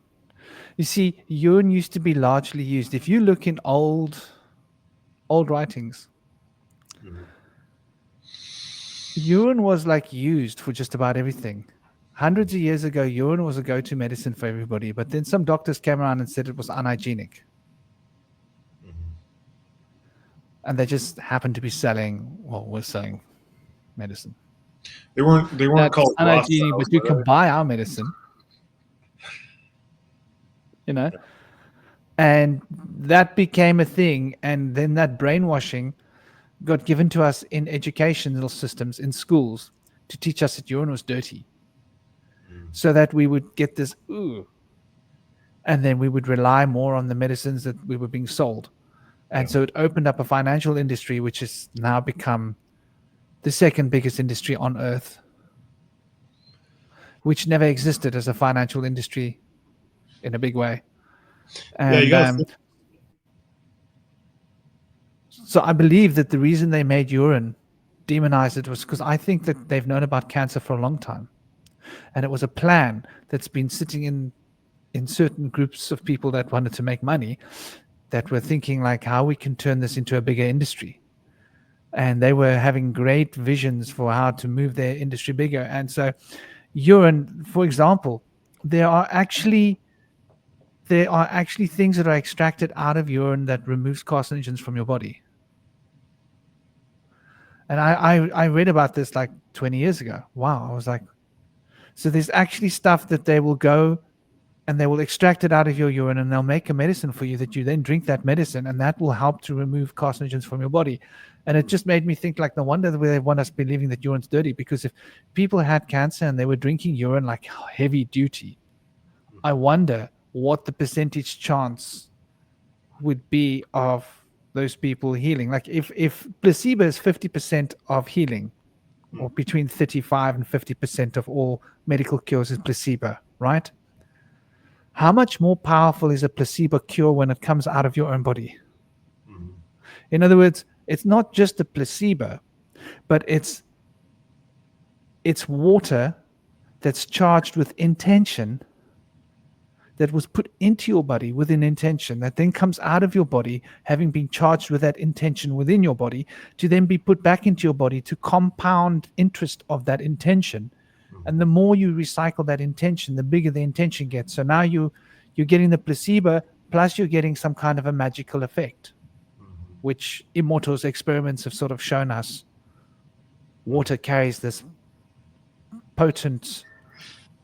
Speaker 1: You see, urine used to be largely used. If you look in old writings,
Speaker 2: Mhm.
Speaker 1: urine was like used for just about everything. Hundreds of years ago, urine was a go-to medicine for everybody, but then some doctors came around and said it was unhygienic,
Speaker 2: Mhm.
Speaker 1: and they just happened to be selling. Well, we're selling medicine.
Speaker 2: They weren't
Speaker 1: That's
Speaker 2: called
Speaker 1: unhygienic,
Speaker 2: Rothschilds,
Speaker 1: but you
Speaker 2: were
Speaker 1: can buy our medicine, you know. And that became a thing, and then that brainwashing got given to us in educational systems in schools to teach us that urine was dirty,
Speaker 2: they? Mm.
Speaker 1: so that we would get this ooh, and then we would rely more on the medicines that we were being sold.
Speaker 2: Yeah.
Speaker 1: And so it opened up a financial industry which has now become the second biggest industry on earth, which never existed as a financial industry in a big way.
Speaker 2: Yeah. You
Speaker 1: And
Speaker 2: got to.
Speaker 1: so I believe that the reason they made urine demonize it was because I think that they've known about cancer for a long time, and it was a plan that's been sitting in certain groups of people that wanted to make money, that were thinking like how we can turn this into a bigger industry. And they were having great visions for how to move their industry bigger. And so urine, for example, there are actually there are actually things that are extracted out of urine that removes carcinogens from your body. And I read about this like 20 years ago. Wow. I was like, so there's actually stuff that they will go and they will extract it out of your urine, and they'll make a medicine for you that you then drink that medicine, and that will help to remove carcinogens from your body. And it just made me think like, no wonder they want us believing that urine's dirty, because if people had cancer and they were drinking urine like heavy duty, I wonder what the percentage chance would be of those people healing. Like if placebo is 50% of healing, or
Speaker 2: Mm.
Speaker 1: between 35 and 50% of all medical cures is placebo, right? How much more powerful is a placebo cure when it comes out of your own body?
Speaker 2: Mm.
Speaker 1: In other words, it's not just a placebo, but it's water that's charged with intention, that was put into your body with an intention, that then comes out of your body having been charged with that intention within your body, to then be put back into your body to compound interest of that intention. And the more you recycle that intention, the bigger the intention gets. So now you're getting the placebo, plus you're getting some kind of a magical effect,
Speaker 2: Mm.
Speaker 1: which Immortals experiments have sort of shown us.
Speaker 2: Mm.
Speaker 1: Water carries this potent.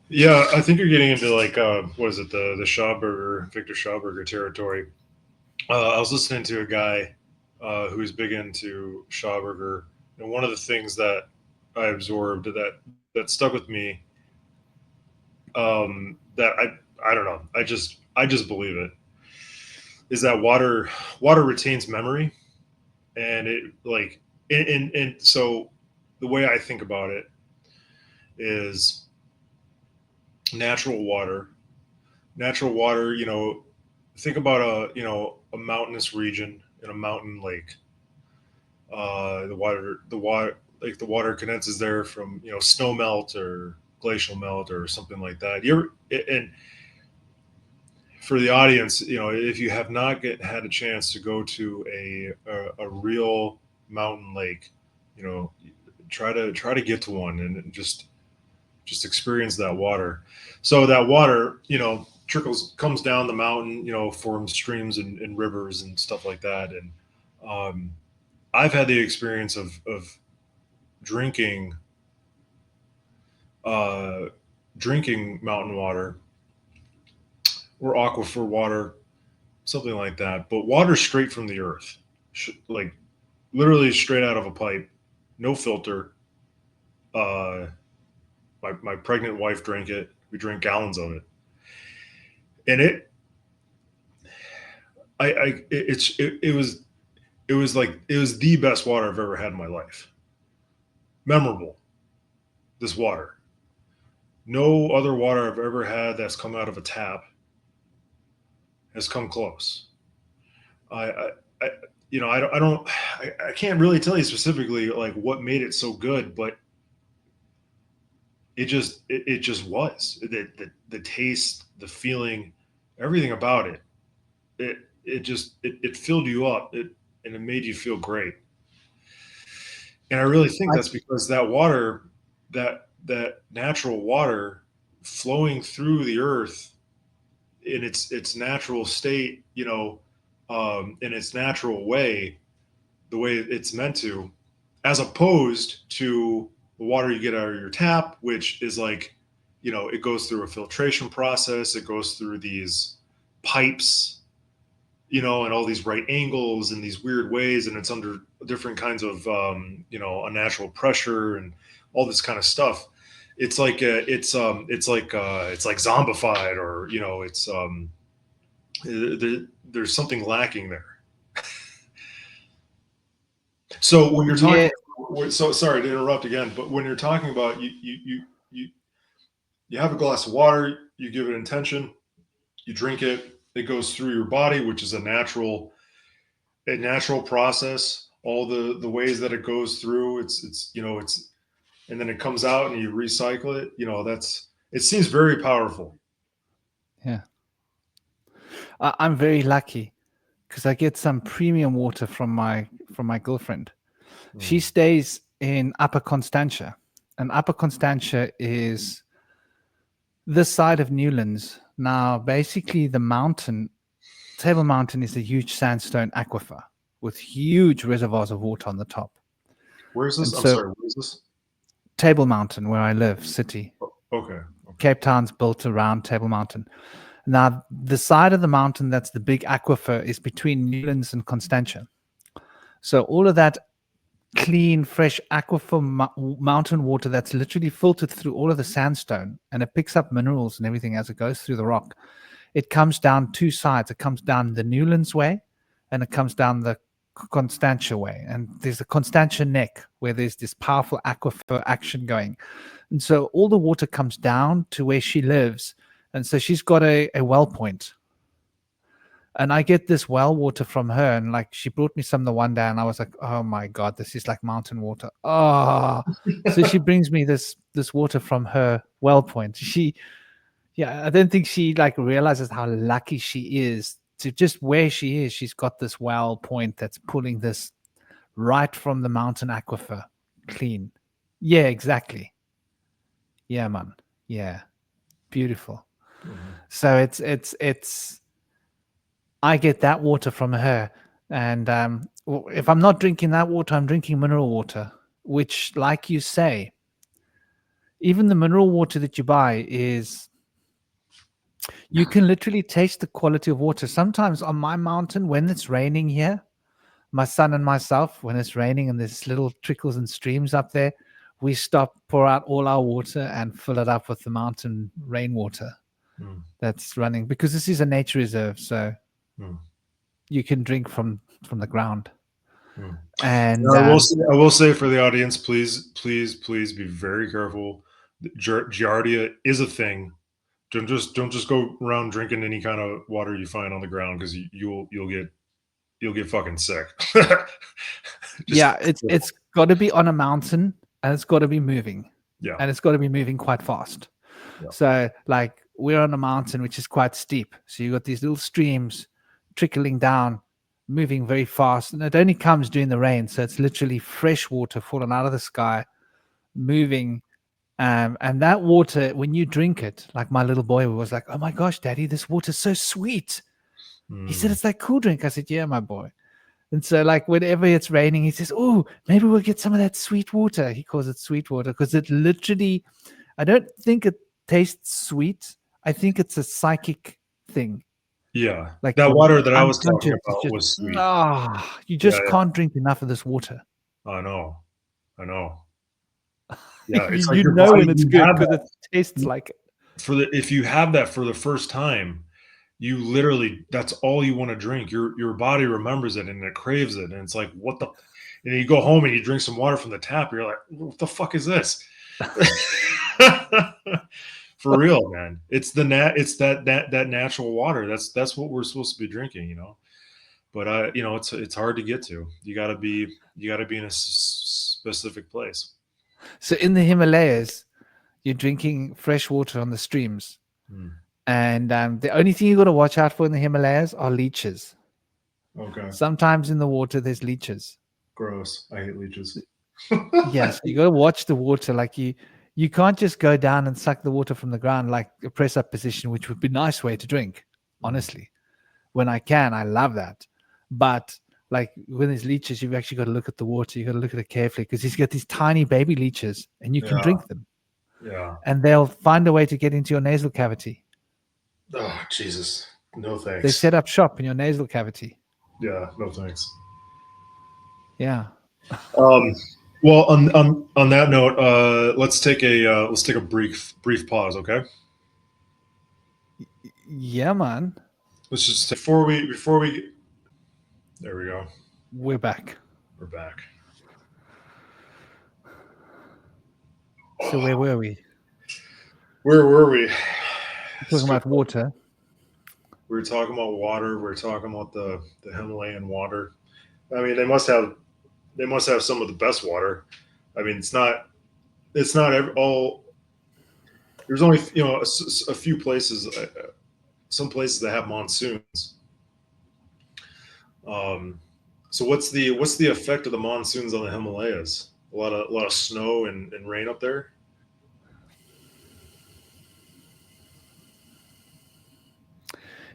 Speaker 2: Yeah, I think you're getting into like what is it, the Schauberger, Victor Schauberger territory. I was listening to a guy who's big into Schauberger, and one of the things that I absorbed that stuck with me, that I don't know, I just believe it, is that water retains memory, and it like and so the way I think about it is natural water natural water, think about a mountainous region in a mountain lake. The water condenses there from snow melt or glacial melt or something like that. And for the audience, if you have not had a chance to go to a real mountain lake, you know, try to get to one and just experience that water. So that water, trickles comes down the mountain, forms streams and rivers and stuff like that. And um, I've had the experience of drinking uh, drinking mountain water or aquifer water, something like that. But water straight from the earth, like literally straight out of a pipe, no filter. Uh, my pregnant wife drank it. We drank gallons of it, and it was like it was the best water I've ever had in my life. Memorable. This water. No other water I've ever had that's come out of a tap has come close. I, I you know, I can't really tell you specifically like what made it so good, but it just was the taste, the feeling, everything about it. It filled you up. And it made you feel great. And I really think
Speaker 1: I,
Speaker 2: that's because that water, that natural water flowing through the earth in its natural state, in its natural way, the way it's meant to, as opposed to the water you get out of your tap, which is like, it goes through a filtration process, it goes through these pipes, and all these right angles and these weird ways, and it's under different kinds of, unnatural pressure and all this kind of stuff. It's like it's like zombified, or there's something lacking there. So when you're talking,
Speaker 1: yeah,
Speaker 2: so sorry to interrupt again, but when you're talking about you you have a glass of water, you give it intention, you drink it, it goes through your body, which is a natural process. All the ways that it goes through, it's and then it comes out and you recycle it. It seems very powerful.
Speaker 1: yeah. I'm very lucky because I get some premium water from my girlfriend. She
Speaker 2: Mm.
Speaker 1: stays in Upper Constantia, and Upper Constantia is this side of Newlands. Now, basically, the mountain, Table Mountain, is a huge sandstone aquifer with huge reservoirs of water on the top.
Speaker 2: Where's this?
Speaker 1: And
Speaker 2: I'm
Speaker 1: so,
Speaker 2: sorry. Where's this?
Speaker 1: Table Mountain, where I live, city,
Speaker 2: Okay. Okay.
Speaker 1: Cape Town's built around Table Mountain. Now, the side of the mountain that's the big aquifer is between Newlands and Constantia. So all of that clean, fresh aquifer mountain water that's literally filtered through all of the sandstone, and it picks up minerals and everything as it goes through the rock. It comes down two sides. It comes down the Newlands way, and it comes down the Constantia way. And there's a Constantia neck where there's this powerful aquifer action going. And so all the water comes down to where she lives. And so she's got a well point. And I get this well water from her. And like she brought me some the one day, and I was like, oh my God, this is like mountain water. Oh, so she brings me this water from her well point. Yeah, I don't think she like realizes how lucky she is to just where she is. She's got this well point that's pulling this right from the mountain aquifer, clean. Yeah, exactly. Yeah, man. Yeah, beautiful.
Speaker 2: Mhm.
Speaker 1: So it's. I get that water from her, and if I'm not drinking that water, I'm drinking mineral water, which, like you say, even the mineral water that you buy is you can literally taste the quality of water. Sometimes on my mountain, when it's raining here, my son and myself, when it's raining and there's little trickles and streams up there, we stop, pour out all our water, and fill it up with the mountain rainwater
Speaker 2: Mm.
Speaker 1: that's running, because this is a nature reserve, so
Speaker 2: Mm.
Speaker 1: you can drink from the ground.
Speaker 2: Mm.
Speaker 1: And
Speaker 2: Now, I will say for the audience, please, please, please be very careful. Giardia is a thing. Don't just go around drinking any kind of water you find on the ground, because you'll get fucking sick. Just
Speaker 1: yeah, it's got to be on a mountain, and it's got to be moving,
Speaker 2: yeah,
Speaker 1: and it's got to be moving quite fast.
Speaker 2: yeah.
Speaker 1: So like we're on a mountain which is quite steep, so you got these little streams trickling down, moving very fast, and it only comes during the rain, so it's literally fresh water falling out of the sky, moving. And that water, when you drink it, like my little boy was like, oh my gosh, daddy, this water's so sweet. He said,
Speaker 2: Mm.
Speaker 1: it's like cool drink. I said, yeah, my boy. And so, like, whenever it's raining, he says, "Oh, maybe we'll get some of that sweet water." He calls it sweet water because it literally, I don't think it tastes sweet. I think it's a psychic thing.
Speaker 2: Yeah.
Speaker 1: Like
Speaker 2: That
Speaker 1: your
Speaker 2: water that I was talking
Speaker 1: unconscious is
Speaker 2: about
Speaker 1: just,
Speaker 2: was sweet.
Speaker 1: you
Speaker 2: Yeah,
Speaker 1: just
Speaker 2: yeah.
Speaker 1: can't drink enough of this water.
Speaker 2: I know. I know.
Speaker 1: you,
Speaker 2: Yeah, it's like
Speaker 1: you
Speaker 2: your
Speaker 1: know
Speaker 2: body,
Speaker 1: when it's
Speaker 2: you
Speaker 1: good
Speaker 2: have
Speaker 1: because
Speaker 2: that
Speaker 1: it tastes like it.
Speaker 2: if you have that for the first time, you literally that's all you want to drink. Your body remembers it and it craves it, and it's like what the. And then you go home and you drink some water from the tap. You're like, what the fuck is this? For real, man. It's it's that natural water. That's what we're supposed to be drinking, you know. But it's hard to get to. You got to be in a specific place.
Speaker 1: So in the Himalayas, you're drinking fresh water on the streams.
Speaker 2: Hmm.
Speaker 1: And the only thing you got to watch out for in the Himalayas are leeches.
Speaker 2: Okay.
Speaker 1: Sometimes in the water, there's leeches.
Speaker 2: Gross. I hate leeches.
Speaker 1: Yes, you got to watch the water. Like you can't just go down and suck the water from the ground like a press up position, which would be a nice way to drink. Honestly, when I can, I love that. But like when there's leeches, you've actually got to look at the water. You got to look at it carefully because he's got these tiny baby leeches, and you can
Speaker 2: Yeah.
Speaker 1: drink them,
Speaker 2: Yeah.
Speaker 1: and they'll find a way to get into your nasal cavity.
Speaker 2: Oh, Jesus. No
Speaker 1: They
Speaker 2: thanks.
Speaker 1: set up shop in your nasal cavity.
Speaker 2: Yeah, no thanks.
Speaker 1: Yeah.
Speaker 2: Um, well, on that note, let's take a brief pause, okay?
Speaker 1: Yeah, man.
Speaker 2: Let's just before we there we go.
Speaker 1: We're back.
Speaker 2: We're back.
Speaker 1: So where were we?
Speaker 2: Where were we?
Speaker 1: Talking about water.
Speaker 2: We were talking about water. We were talking about the Himalayan water. I mean, they must have some of the best water. I mean, it's not all. There's only a few places, some places that have monsoons. Um, so what's the effect of the monsoons on the Himalayas? A lot of snow and rain up there.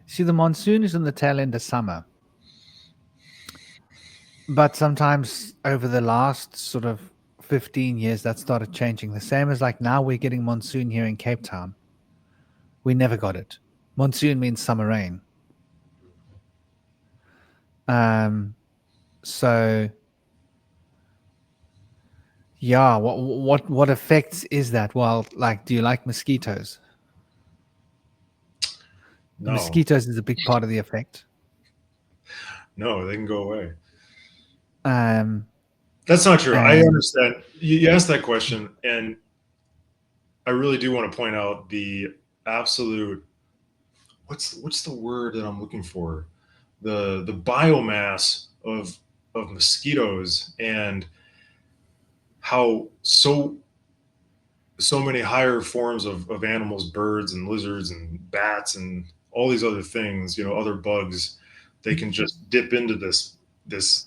Speaker 1: See, the monsoon is in the tail end of summer. But sometimes over the last sort of 15 years, that started changing. The same as like now we're getting monsoon here in Cape Town. We never got it. Monsoon means summer rain. Um, so yeah, what effects is that? Well, like, do you like mosquitoes? The
Speaker 2: No,
Speaker 1: mosquitoes is a big part of the effect.
Speaker 2: no, they can go away.
Speaker 1: Um,
Speaker 2: That's not true. I
Speaker 1: and
Speaker 2: understand. You asked that question, and I really do want to point out the absolute what's the word that I'm looking for? The biomass of mosquitoes and how so many higher forms of animals, birds and lizards and bats and all these other things, other bugs, they can just dip into this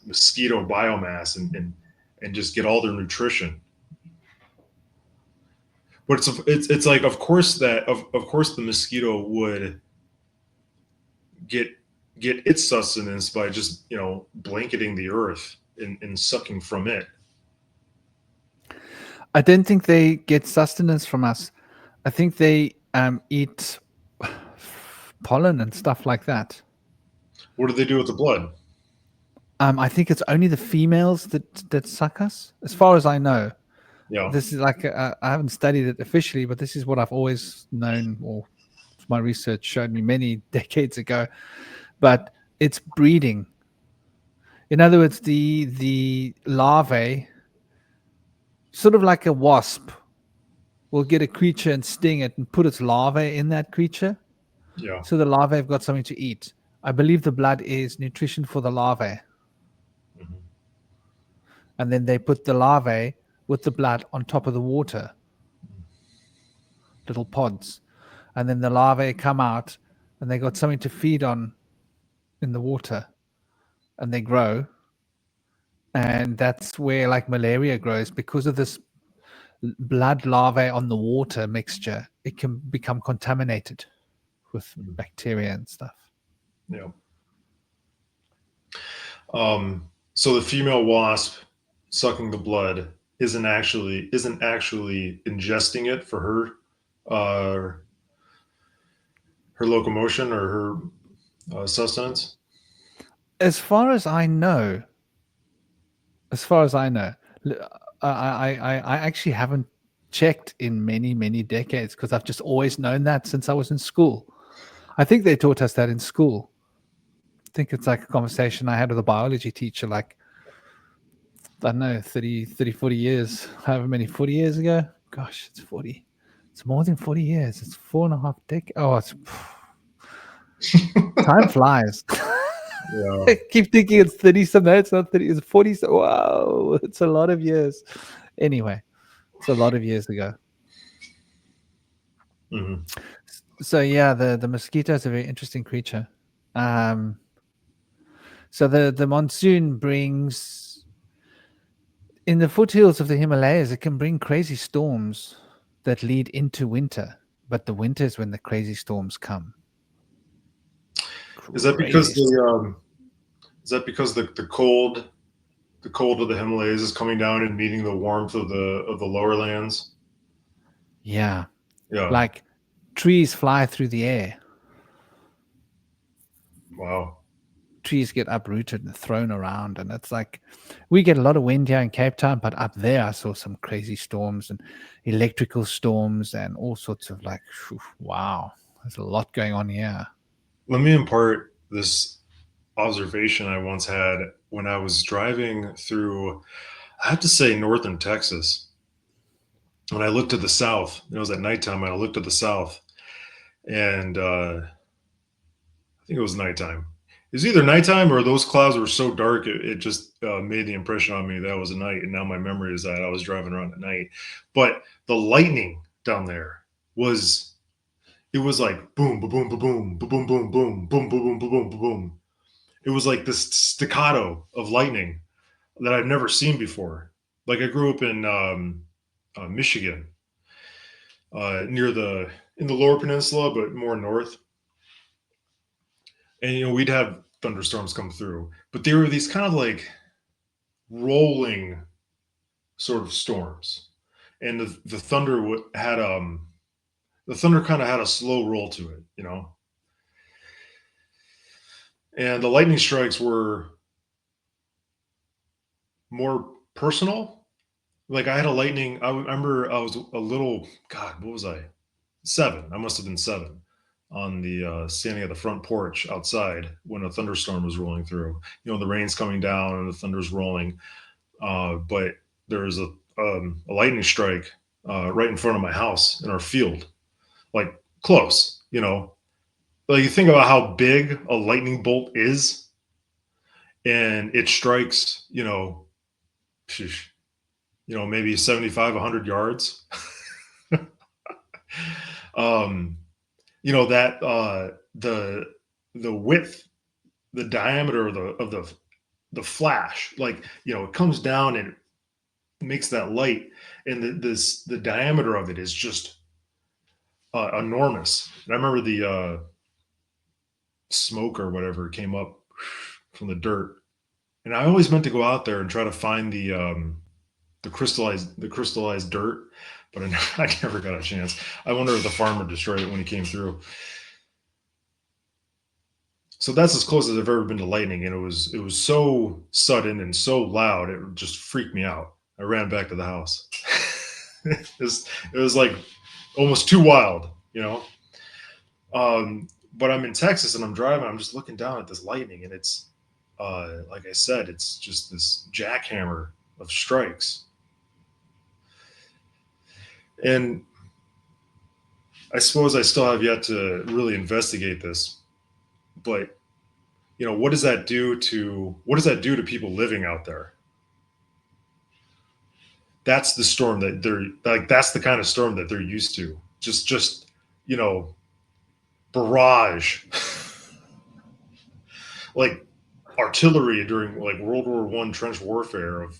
Speaker 2: mosquito biomass and just get all their nutrition. But it's like of course the mosquito would get get its sustenance by just blanketing the earth and sucking from it.
Speaker 1: I don't think they get sustenance from us. I think they eat pollen and stuff like that.
Speaker 2: What do they do with the blood?
Speaker 1: I think it's only the females that suck us, as far as I know.
Speaker 2: Yeah.
Speaker 1: This is like I haven't studied it officially, but this is what I've always known, or my research showed me many decades ago. But it's breeding. In other words, the larvae, sort of like a wasp, will get a creature and sting it and put its larvae in that creature.
Speaker 2: Yeah.
Speaker 1: So the larvae have got something to eat. I believe the blood is nutrition for the larvae.
Speaker 2: Mhm.
Speaker 1: And then they put the larvae with the blood on top of the water, little pods. And then the larvae come out and they got something to feed on in the water and they grow. And that's where like malaria grows because of this blood larvae on the water mixture. It can become contaminated with
Speaker 2: Mhm.
Speaker 1: bacteria and stuff.
Speaker 2: Yeah. So the female wasp sucking the blood isn't actually ingesting it for her locomotion or her sustenance.
Speaker 1: As far as I know, as far as I know, I actually haven't checked in many, many decades because I've just always known that since I was in school. I think they taught us that in school. I think it's like a conversation I had with a biology teacher, like, I don't know, 40 years, however many, 40 years ago. Gosh, it's 40. It's more than 40 years. It's 4.5 decades. Oh, it's time flies.
Speaker 2: Yeah.
Speaker 1: I keep thinking it's 30 some. No, it's not 30. It's 40. Wow, it's a lot of years. Anyway, it's a lot of years ago.
Speaker 2: Hmm.
Speaker 1: So yeah, the mosquito is a very interesting creature. Um, so the monsoon brings in the foothills of the Himalayas. It can bring crazy storms that lead into winter, but the winter is when the crazy storms come.
Speaker 2: Is that because
Speaker 1: Crazy.
Speaker 2: the cold of the Himalayas is coming down and meeting the warmth of the lower lands?
Speaker 1: Yeah,
Speaker 2: Yeah.
Speaker 1: like trees fly through the air.
Speaker 2: Wow.
Speaker 1: Trees get uprooted and thrown around, and it's like we get a lot of wind here in Cape Town, but up there I saw some crazy storms and electrical storms and all sorts of like, phew, wow, there's a lot going on here.
Speaker 2: Let me impart this observation I once had when I was driving through, I have to say, northern Texas. When I looked to the south, it was at nighttime, and I looked to the south, and I think it was nighttime. It was either nighttime or those clouds were so dark it just made the impression on me that it was a night. And now my memory is that I was driving around at night. But the lightning down there was, it was like boom, boom, boom, boom, boom, boom, boom, boom, boom, boom, boom, boom, boom, boom. It was like this staccato of lightning that I've never seen before. Like I grew up in Michigan, near the in the Lower Peninsula, but more north. And we'd have thunderstorms come through, but they were these kind of like rolling sort of storms, and the thunder had the thunder kind of had a slow roll to it, and the lightning strikes were more personal. Like I had a lightning. I remember I was a little. God, what was I? 7. I must have been 7 on the standing at the front porch outside when a thunderstorm was rolling through. The rain's coming down and the thunder's rolling. But there was a lightning strike right in front of my house in our field, like close. Like you think about how big a lightning bolt is, and it strikes, maybe 75, 100 yards. um, that the width, the diameter of the flash, like it comes down and makes that light, and the diameter of it is just enormous. And I remember the smoke or whatever came up from the dirt, and I always meant to go out there and try to find the crystallized dirt, but I never got a chance. I wonder if the farmer destroyed it when he came through. So that's as close as I've ever been to lightning, and it was so sudden and so loud, it just freaked me out. I ran back to the house. It was like almost too wild, you know. But I'm in Texas and I'm driving. I'm just looking down at this lightning, and it's like I said, it's just this jackhammer of strikes. And I suppose I still have yet to really investigate this, but what does that do to people living out there? That's the storm that they're like. That's the kind of storm that they're used to. Just you know, barrage, like artillery during like World War I trench warfare of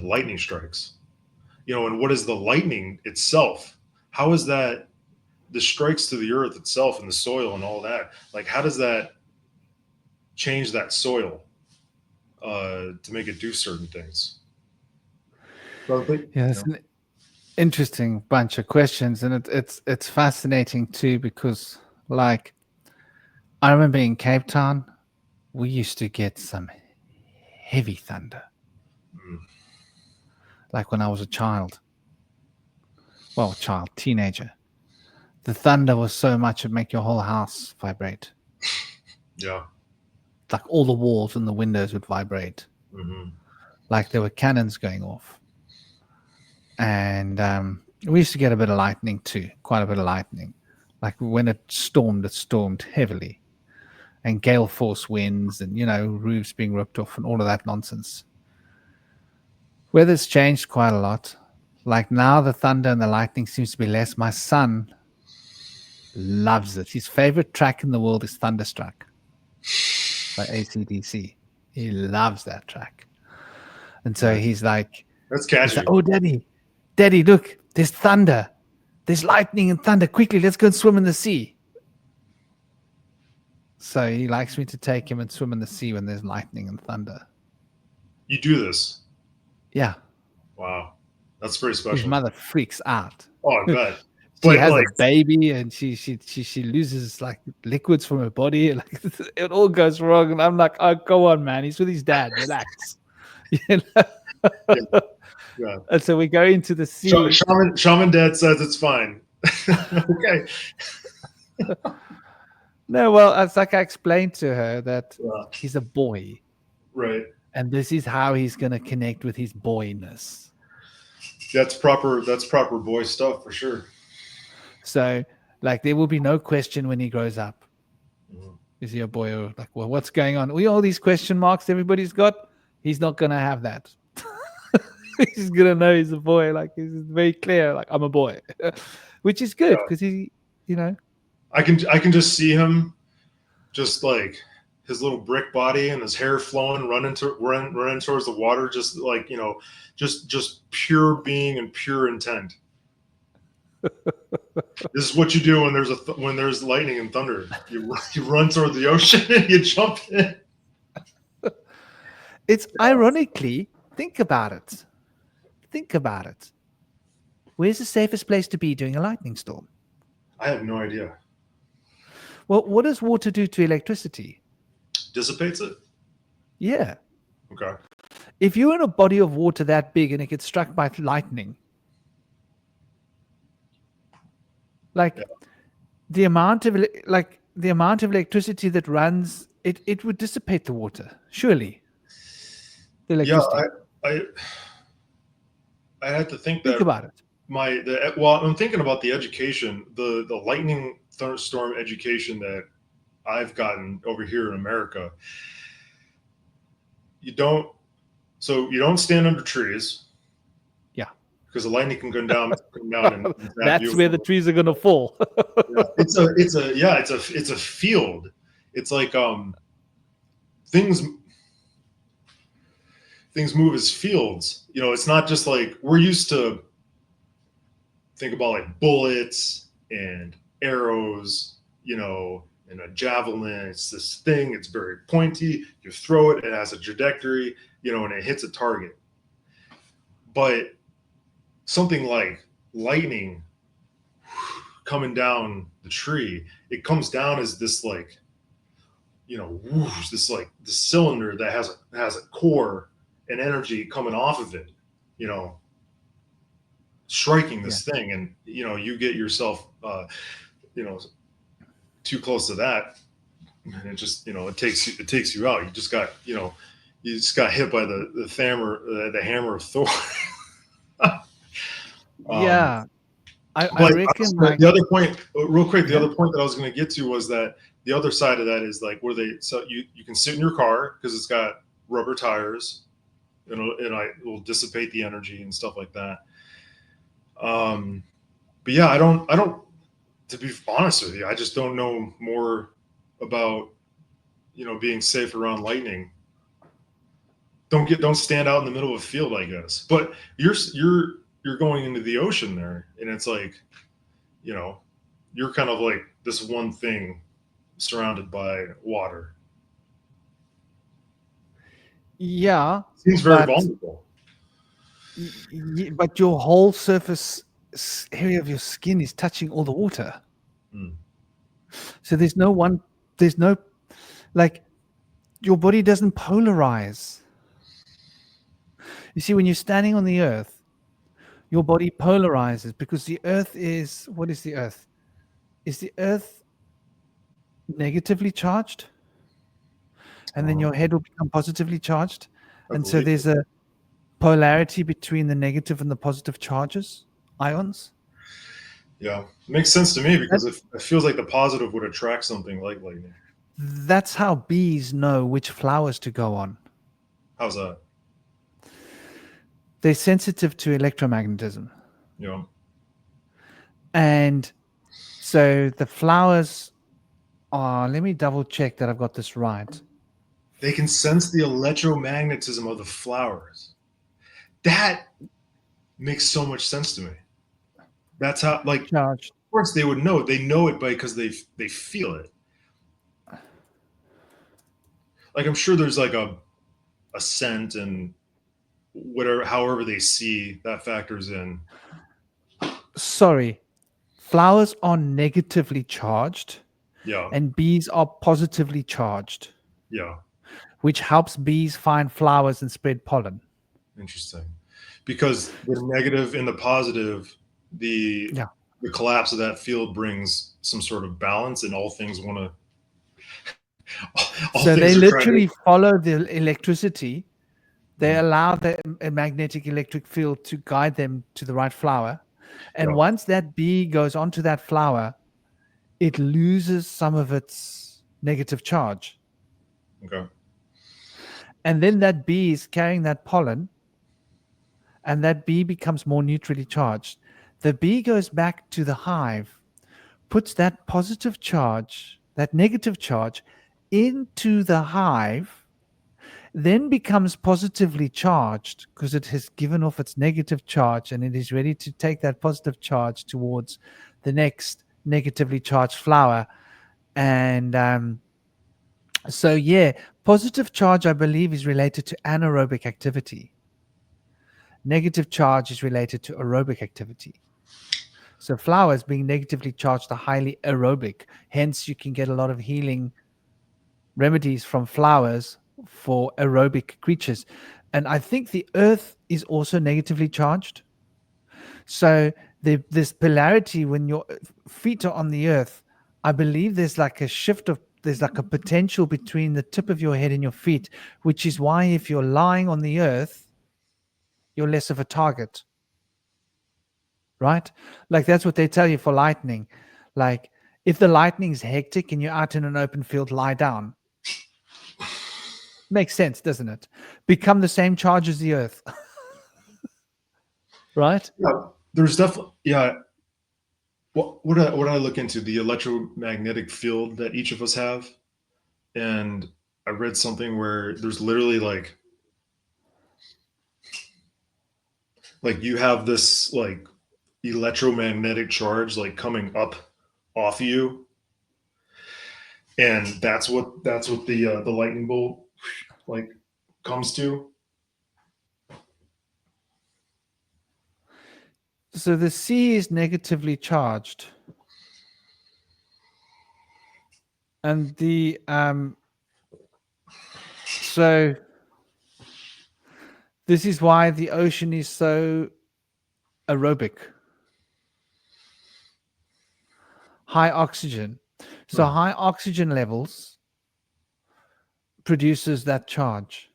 Speaker 2: lightning strikes. And what is the lightning itself? How is that the strikes to the earth itself and the soil and all that? Like, how does that? change that soil to make it do certain things. So I think,
Speaker 1: Yeah, it's an interesting bunch of questions, and it's fascinating too because, like, I remember in Cape Town, we used to get some heavy thunder.
Speaker 2: mm,
Speaker 1: Like when I was a child, well, child, teenager, the thunder was so much it make your whole house vibrate.
Speaker 2: yeah.
Speaker 1: Like all the walls and the windows would vibrate,
Speaker 2: Hmm.
Speaker 1: like there were cannons going off. And we used to get a bit of lightning too, quite a bit of lightning. Like when it stormed heavily, and gale force winds, and roofs being ripped off, and all of that nonsense. Weather's changed quite a lot. Like now, the thunder and the lightning seems to be less. My son loves it. His favorite track in the world is Thunderstruck by AC/DC. He loves that track. And so
Speaker 2: Nice.
Speaker 1: he's like,
Speaker 2: That's catchy.
Speaker 1: oh, daddy, look, there's thunder. There's lightning and thunder. Quickly, let's go and swim in the sea. So he likes me to take him and swim in the sea when there's lightning and thunder.
Speaker 2: You do this.
Speaker 1: Yeah.
Speaker 2: Wow. That's pretty
Speaker 1: His
Speaker 2: special.
Speaker 1: mother freaks out.
Speaker 2: Oh, I bet.
Speaker 1: She
Speaker 2: But
Speaker 1: has
Speaker 2: like,
Speaker 1: a baby and she loses like liquids from her body. Like it all goes wrong. And I'm like, oh, go on, man. He's with his dad. Relax. You know?
Speaker 2: yeah, yeah.
Speaker 1: And so we go into the sea.
Speaker 2: Shaman dad says it's fine. Okay.
Speaker 1: No, well, it's like I explained to her that
Speaker 2: Yeah.
Speaker 1: he's a boy.
Speaker 2: Right.
Speaker 1: And this is how he's going to connect with his boyness.
Speaker 2: That's proper boy stuff for sure.
Speaker 1: So, like, there will be no question when he grows up.
Speaker 2: Mhm.
Speaker 1: Is he a boy or like, well, what's going on? All these question marks everybody's got. He's not going to have that. He's going to know he's a boy. Like, he's very clear. Like, I'm a boy, which is good because he,
Speaker 2: I can just see him, just like his little brick body and his hair flowing, running towards the water, just like just pure being and pure intent. This is what you do when there's lightning and thunder. You run toward the ocean and you jump in.
Speaker 1: It's ironically, think about it. Think about it. Where's the safest place to be during a lightning storm?
Speaker 2: I have no idea.
Speaker 1: Well, what does water do to electricity?
Speaker 2: Dissipates it?
Speaker 1: Yeah.
Speaker 2: Okay.
Speaker 1: If you're in a body of water that big and it gets struck by lightning, like
Speaker 2: Yeah.
Speaker 1: the amount of electricity that runs, it would dissipate the water, surely. The electricity.
Speaker 2: Yeah, I had to think
Speaker 1: about it.
Speaker 2: I'm thinking about the education, the lightning thunderstorm education that I've gotten over here in America. You don't stand under trees.
Speaker 1: Yeah.
Speaker 2: Because the lightning can come down and
Speaker 1: that's where the trees are gonna fall.
Speaker 2: Yeah. It's a field. It's like things move as fields. It's not just like we're used to think about like bullets and arrows, and a javelin. It's this thing, it's very pointy. You throw it, it has a trajectory, and it hits a target. But something like lightning coming down the tree, it comes down as this like, whoosh, this cylinder that has a core and energy coming off of it, striking this thing, and you get yourself too close to that, and it just it takes you out. You just got hit by the hammer of Thor.
Speaker 1: Yeah. I reckon
Speaker 2: the other point, real quick, the other point that I was going to get to was that the other side of that is like where you can sit in your car because it's got rubber tires, and it will dissipate the energy and stuff like that. But yeah, I don't, to be honest with you, I just don't know more about, being safe around lightning. Don't stand out in the middle of a field, I guess. But you're going into the ocean there, and it's like, you're kind of like this one thing surrounded by water.
Speaker 1: Yeah,
Speaker 2: Seems very
Speaker 1: but
Speaker 2: vulnerable.
Speaker 1: but your whole surface area of your skin is touching all the water.
Speaker 2: Mm.
Speaker 1: So there's no one. There's no like your body doesn't polarize. You see, when you're standing on the earth, your body polarizes because the earth is what is the earth? Is the earth negatively charged? And then your head will become positively charged.
Speaker 2: I
Speaker 1: And so
Speaker 2: believe
Speaker 1: there's
Speaker 2: it.
Speaker 1: a polarity between the negative and the positive charges, ions.
Speaker 2: Yeah, makes sense to me
Speaker 1: That,
Speaker 2: because it feels like the positive would attract something like lightning.
Speaker 1: that's how bees know which flowers to go on.
Speaker 2: How's that?
Speaker 1: They're sensitive to electromagnetism.
Speaker 2: You know,
Speaker 1: And so the flowers are, let me double check that I've got this right.
Speaker 2: they can sense the electromagnetism of the flowers. That makes so much sense to me. That's how, like, of
Speaker 1: Charged.
Speaker 2: course they would know. They know it because they feel it. Like I'm sure there's like a scent and whatever, however they see that factors in.
Speaker 1: Sorry. Flowers are negatively charged
Speaker 2: Yeah,
Speaker 1: and bees are positively charged,
Speaker 2: yeah,
Speaker 1: which helps bees find flowers and spread pollen.
Speaker 2: interesting. Because the negative and the positive, the
Speaker 1: Yeah.
Speaker 2: the collapse of that field brings some sort of balance, and all things want to. All
Speaker 1: So they
Speaker 2: things are trying to.
Speaker 1: literally follow the electricity. They
Speaker 2: Mm,
Speaker 1: allow the magnetic electric field to guide them to the right flower. And
Speaker 2: yeah.
Speaker 1: once that bee goes onto that flower, it loses some of its negative charge.
Speaker 2: Okay.
Speaker 1: And then that bee is carrying that pollen, and that bee becomes more neutrally charged. The bee goes back to the hive, puts that positive charge, that negative charge, into the hive, then becomes positively charged because it has given off its negative charge and it is ready to take that positive charge towards the next negatively charged flower. And so, yeah, positive charge, I believe, is related to anaerobic activity. Negative charge is related to aerobic activity. So, flowers being negatively charged are highly aerobic. Hence, you can get a lot of healing remedies from flowers for aerobic creatures. And I think the earth is also negatively charged. So, this polarity when your feet are on the earth, I believe there's like a shift of there's like a potential between the tip of your head and your feet, which is why if you're lying on the earth, you're less of a target, right? Like that's what they tell you for lightning. Like if the lightning's hectic and you're out in an open field, lie down. Makes sense, doesn't it? Become the same charge as the earth, right?
Speaker 2: Yeah. There's definitely yeah. What I look into the electromagnetic field that each of us have, and I read something where there's literally like you have this like electromagnetic charge like coming up off of you, and that's what the lightning bolt like comes to.
Speaker 1: So the sea is negatively charged, and the so this is why the ocean is so aerobic, high oxygen. So
Speaker 2: Hmm.
Speaker 1: high oxygen levels produces that charge,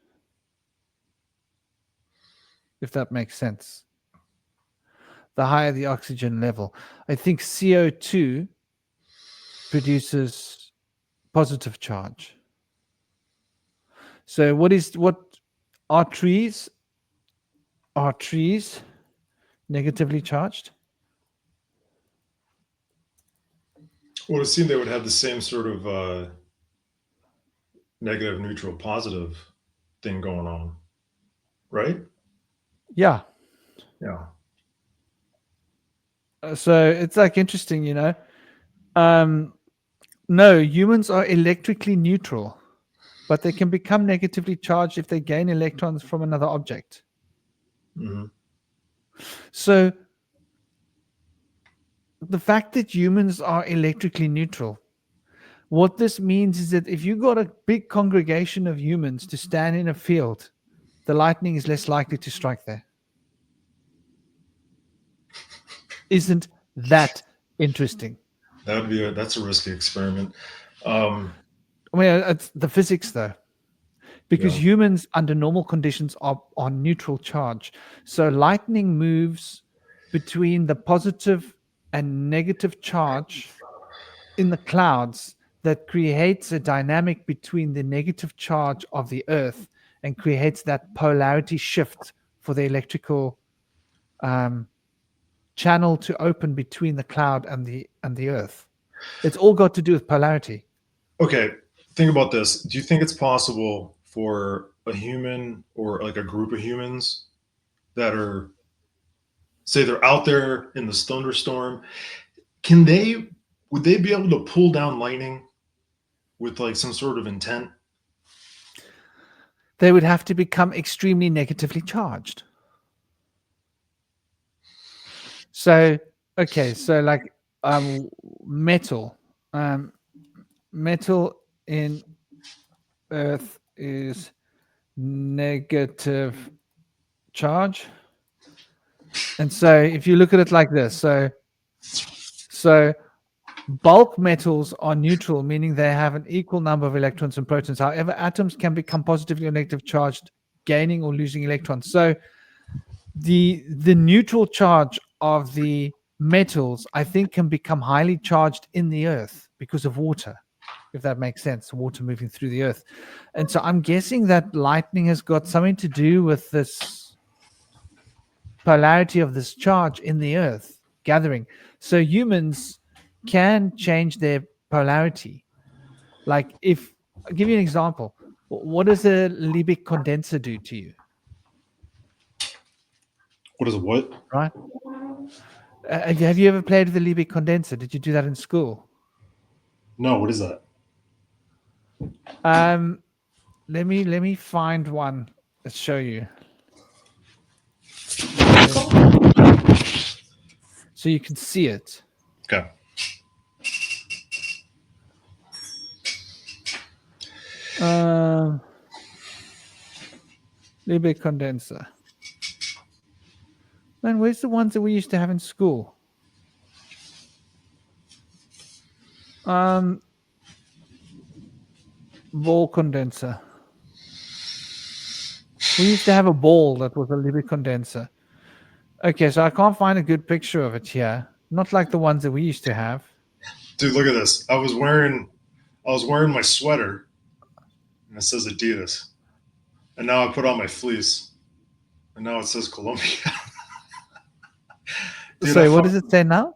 Speaker 1: if that makes sense. The higher the oxygen level, I think CO2 produces positive charge. So what are trees? Are trees negatively charged?
Speaker 2: Well, it seemed they would have the same sort of negative, neutral, positive thing going on, right?
Speaker 1: Yeah.
Speaker 2: Yeah.
Speaker 1: So it's like interesting, Um, no, humans are electrically neutral. but they can become negatively charged if they gain electrons from another object.
Speaker 2: Mhm.
Speaker 1: So the fact that humans are electrically neutral, what this means is that if you got a big congregation of humans to stand in a field, the lightning is less likely to strike there. Isn't that interesting?
Speaker 2: That's a risky experiment. Um,
Speaker 1: I mean, it's the physics though, because
Speaker 2: yeah.
Speaker 1: humans under normal conditions are neutral charge. So lightning moves between the positive and negative charge in the clouds that creates a dynamic between the negative charge of the earth and creates that polarity shift for the electrical um, channel to open between the cloud and the earth. It's all got to do with polarity.
Speaker 2: Okay, think about this. Do you think it's possible for a human or like a group of humans that are, say, they're out there in this thunderstorm? Can they, would they be able to pull down lightning with like some sort of intent?
Speaker 1: They would have to become extremely negatively charged. So, okay, so like um, metal, um, metal in Earth is negative charge, and so if you look at it like this, so bulk metals are neutral, meaning they have an equal number of electrons and protons. However, atoms can become positively or negative charged, gaining or losing electrons. So the neutral charge of the metals, I think, can become highly charged in the earth because of water, if that makes sense, water moving through the earth. And so I'm guessing that lightning has got something to do with this polarity of this charge in the earth gathering. So humans can change their polarity. Like, if I'll give you an example, what does a Liebig condenser do to you,
Speaker 2: What is it? What?
Speaker 1: right? Have you ever played with the Liebig condenser? Did you do that in school?
Speaker 2: No, what is that?
Speaker 1: Um, let me find one. Let's show you. So you can see it.
Speaker 2: Okay.
Speaker 1: Um, Liebig condenser. Man, where's the ones that we used to have in school? Um, Ball condenser. We used to have a ball that was a Liebig condenser. Okay, so I can't find a good picture of it here. Not like the ones that we used to have.
Speaker 2: Dude, look at this. I was wearing my sweater and it says Adidas. And now I put on my fleece and now it says Columbia. Dude,
Speaker 1: Sorry, what does it say now?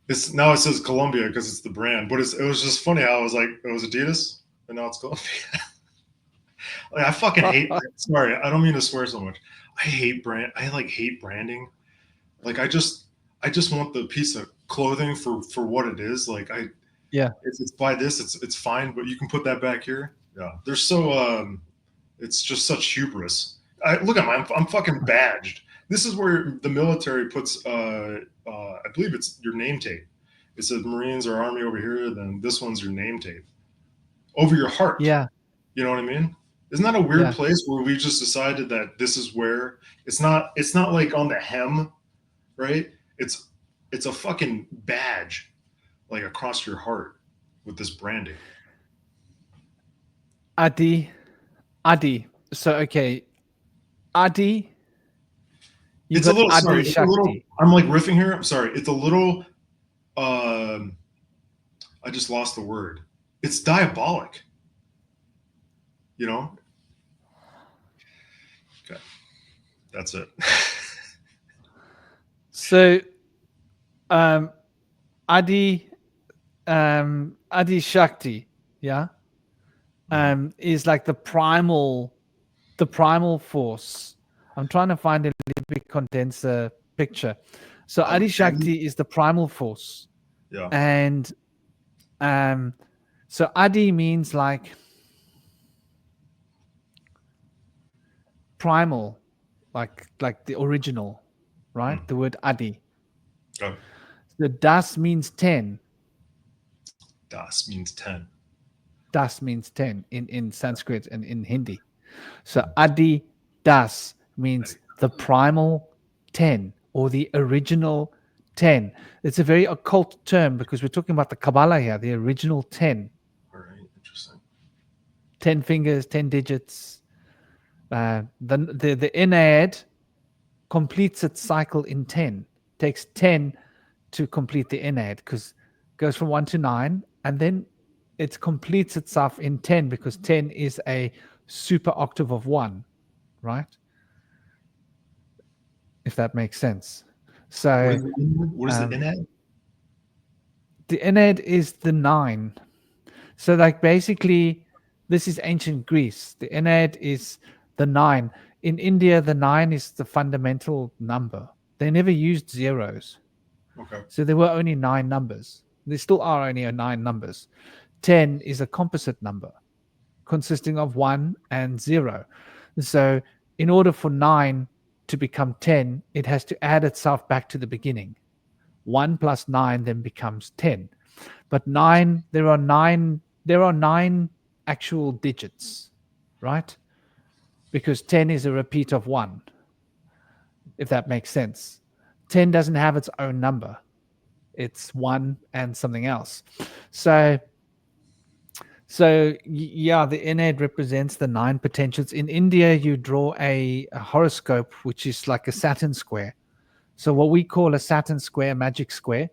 Speaker 2: it's now it says Columbia because it's the brand. But it was just funny how I was like, it was Adidas and now it's Columbia. Like, I fucking hate. Sorry, I don't mean to swear so much. I hate brand. I like hate branding. Like I just want the piece of clothing for what it is. Like
Speaker 1: Yeah.
Speaker 2: if it's by this, it's fine. But you can put that back here. Yeah, they're so. It's just such hubris. Look at me. I'm fucking badged. This is where the military puts. I believe it's your name tape. It says Marines or Army over here. Then this one's your name tape over your heart.
Speaker 1: Yeah.
Speaker 2: You know what I mean? Isn't that a weird
Speaker 1: Yeah.
Speaker 2: place where we just decided that this is where it's not? It's not like on the hem, right? It's a fucking badge, like across your heart with this branding.
Speaker 1: Adi. Adi. So okay. Adi. You
Speaker 2: It's a
Speaker 1: got
Speaker 2: little
Speaker 1: Adi
Speaker 2: sorry. It's a little.
Speaker 1: Shakti.
Speaker 2: I'm like riffing here. I'm sorry. It's a little. Um, I just lost the word. It's diabolic. You know. Okay, that's it.
Speaker 1: So um Adi Adi Shakti, yeah, is like the primal force. I'm trying to find a Liebig condenser picture. So Adi
Speaker 2: Okay.
Speaker 1: Shakti is the primal force,
Speaker 2: Yeah.
Speaker 1: and so Adi means like primal, like the original, right? The word adi.
Speaker 2: Oh,
Speaker 1: The das means 10.
Speaker 2: das means 10.
Speaker 1: Das means 10 in Sanskrit and in Hindi. So adi das means the primal 10 or the original 10. It's a very occult term because we're talking about the Kabbalah here, the original 10.
Speaker 2: All right, interesting.
Speaker 1: 10 fingers, 10 digits. The Ennead completes its cycle in 10. Takes 10 to complete the Ennead because it goes from 1 to 9 and then it completes itself in 10 because 10 is a super octave of 1, right? If that makes sense. So
Speaker 2: What is the Ennead?
Speaker 1: the Ennead is the 9. So like basically this is ancient Greece. The Ennead is the 9. In India, the 9 is the fundamental number. They never used zeros.
Speaker 2: Okay.
Speaker 1: So there were only 9 numbers. There still are only 9 numbers. 10 is a composite number consisting of 1 and 0. So in order for 9 to become 10, it has to add itself back to the beginning. 1 plus 9 then becomes 10. But 9, there are 9 actual digits, right? Because 10 is a repeat of 1, if that makes sense. 10 doesn't have its own number. It's 1 and something else. So yeah, the Ennead represents the 9 potentials. In India, you draw a horoscope, which is like a Saturn square. So what we call a Saturn square, magic square,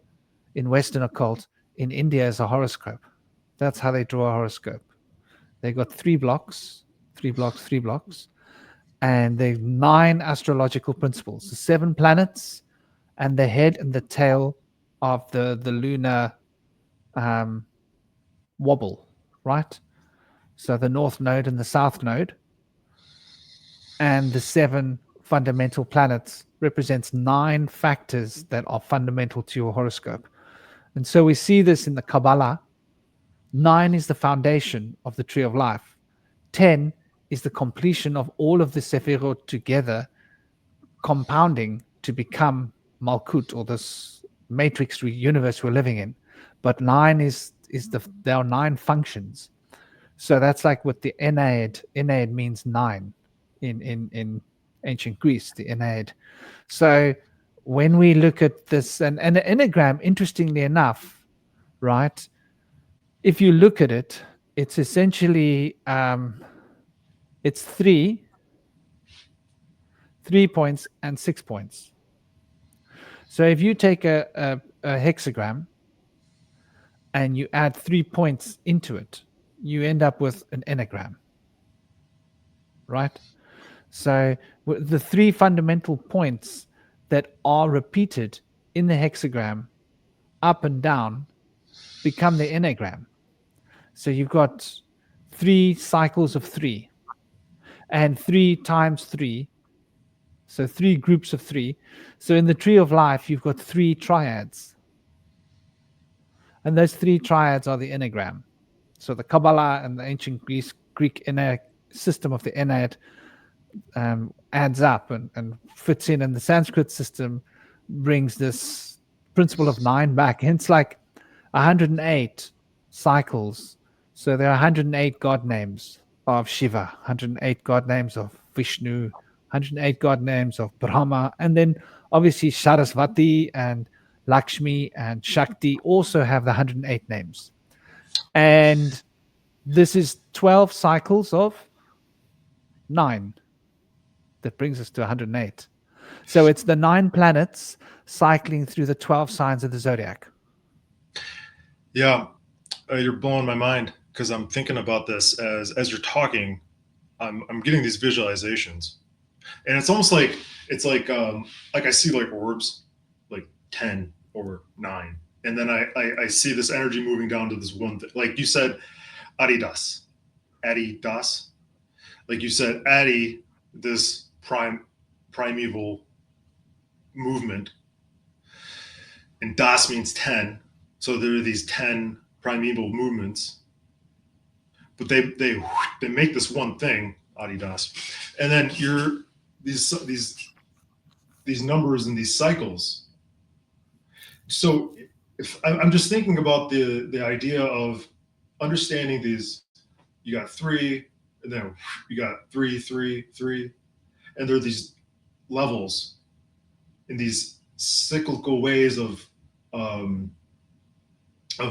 Speaker 1: in Western occult, in India is a horoscope. That's how they draw a horoscope. They got 3 blocks, 3 blocks, 3 blocks, and they 9 astrological principles, the 7 planets, and the head and the tail of the lunar wobble, right? So the north node and the south node, and the 7 fundamental planets represents 9 factors that are fundamental to your horoscope. And so we see this in the Kabbalah. 9 is the foundation of the tree of life. 10 is the completion of all of the Sephirot together, compounding to become Malkut, or this matrix universe we're living in. But 9 there are 9 functions. So that's like what the Ennead. Ennead means 9 in ancient Greece, the Ennead. So when we look at this, and the Enneagram, interestingly enough, right? If you look at it, it's essentially it's 3 points and 6 points. So if you take a hexagram and you add 3 points into it, you end up with an enneagram, right? So the 3 fundamental points that are repeated in the hexagram up and down become the enneagram. So you've got 3 cycles of 3 and 3 times 3. So 3 groups of 3. So in the tree of life, you've got 3 triads. And those 3 triads are the enneagram. So the Kabbalah and the ancient Greek system of the Ennead adds up and fits in, and the Sanskrit system brings this principle of 9 back. Hence, like 108 cycles. So there are 108 god names of Shiva, 108 god names of Vishnu, 108 god names of Brahma, and then obviously Sarasvati and Lakshmi and Shakti also have the 108 names. And this is 12 cycles of 9 that brings us to 108. So it's the 9 planets cycling through the 12 signs of the zodiac.
Speaker 2: Yeah, you're blowing my mind because I'm thinking about this as you're talking. I'm getting these visualizations, and it's almost like I see like orbs, like 10 or 9, and then I see this energy moving down to this one thing. Like you said, Adidas, like you said, Adi, this primeval movement, and Das means 10. So there are these 10 primeval movements, but they make this one thing, Adidas. And then you're these numbers and these cycles. So if I'm just thinking about the idea of understanding these, you got three, and then you got three, three, three, and there are these levels in these cyclical ways of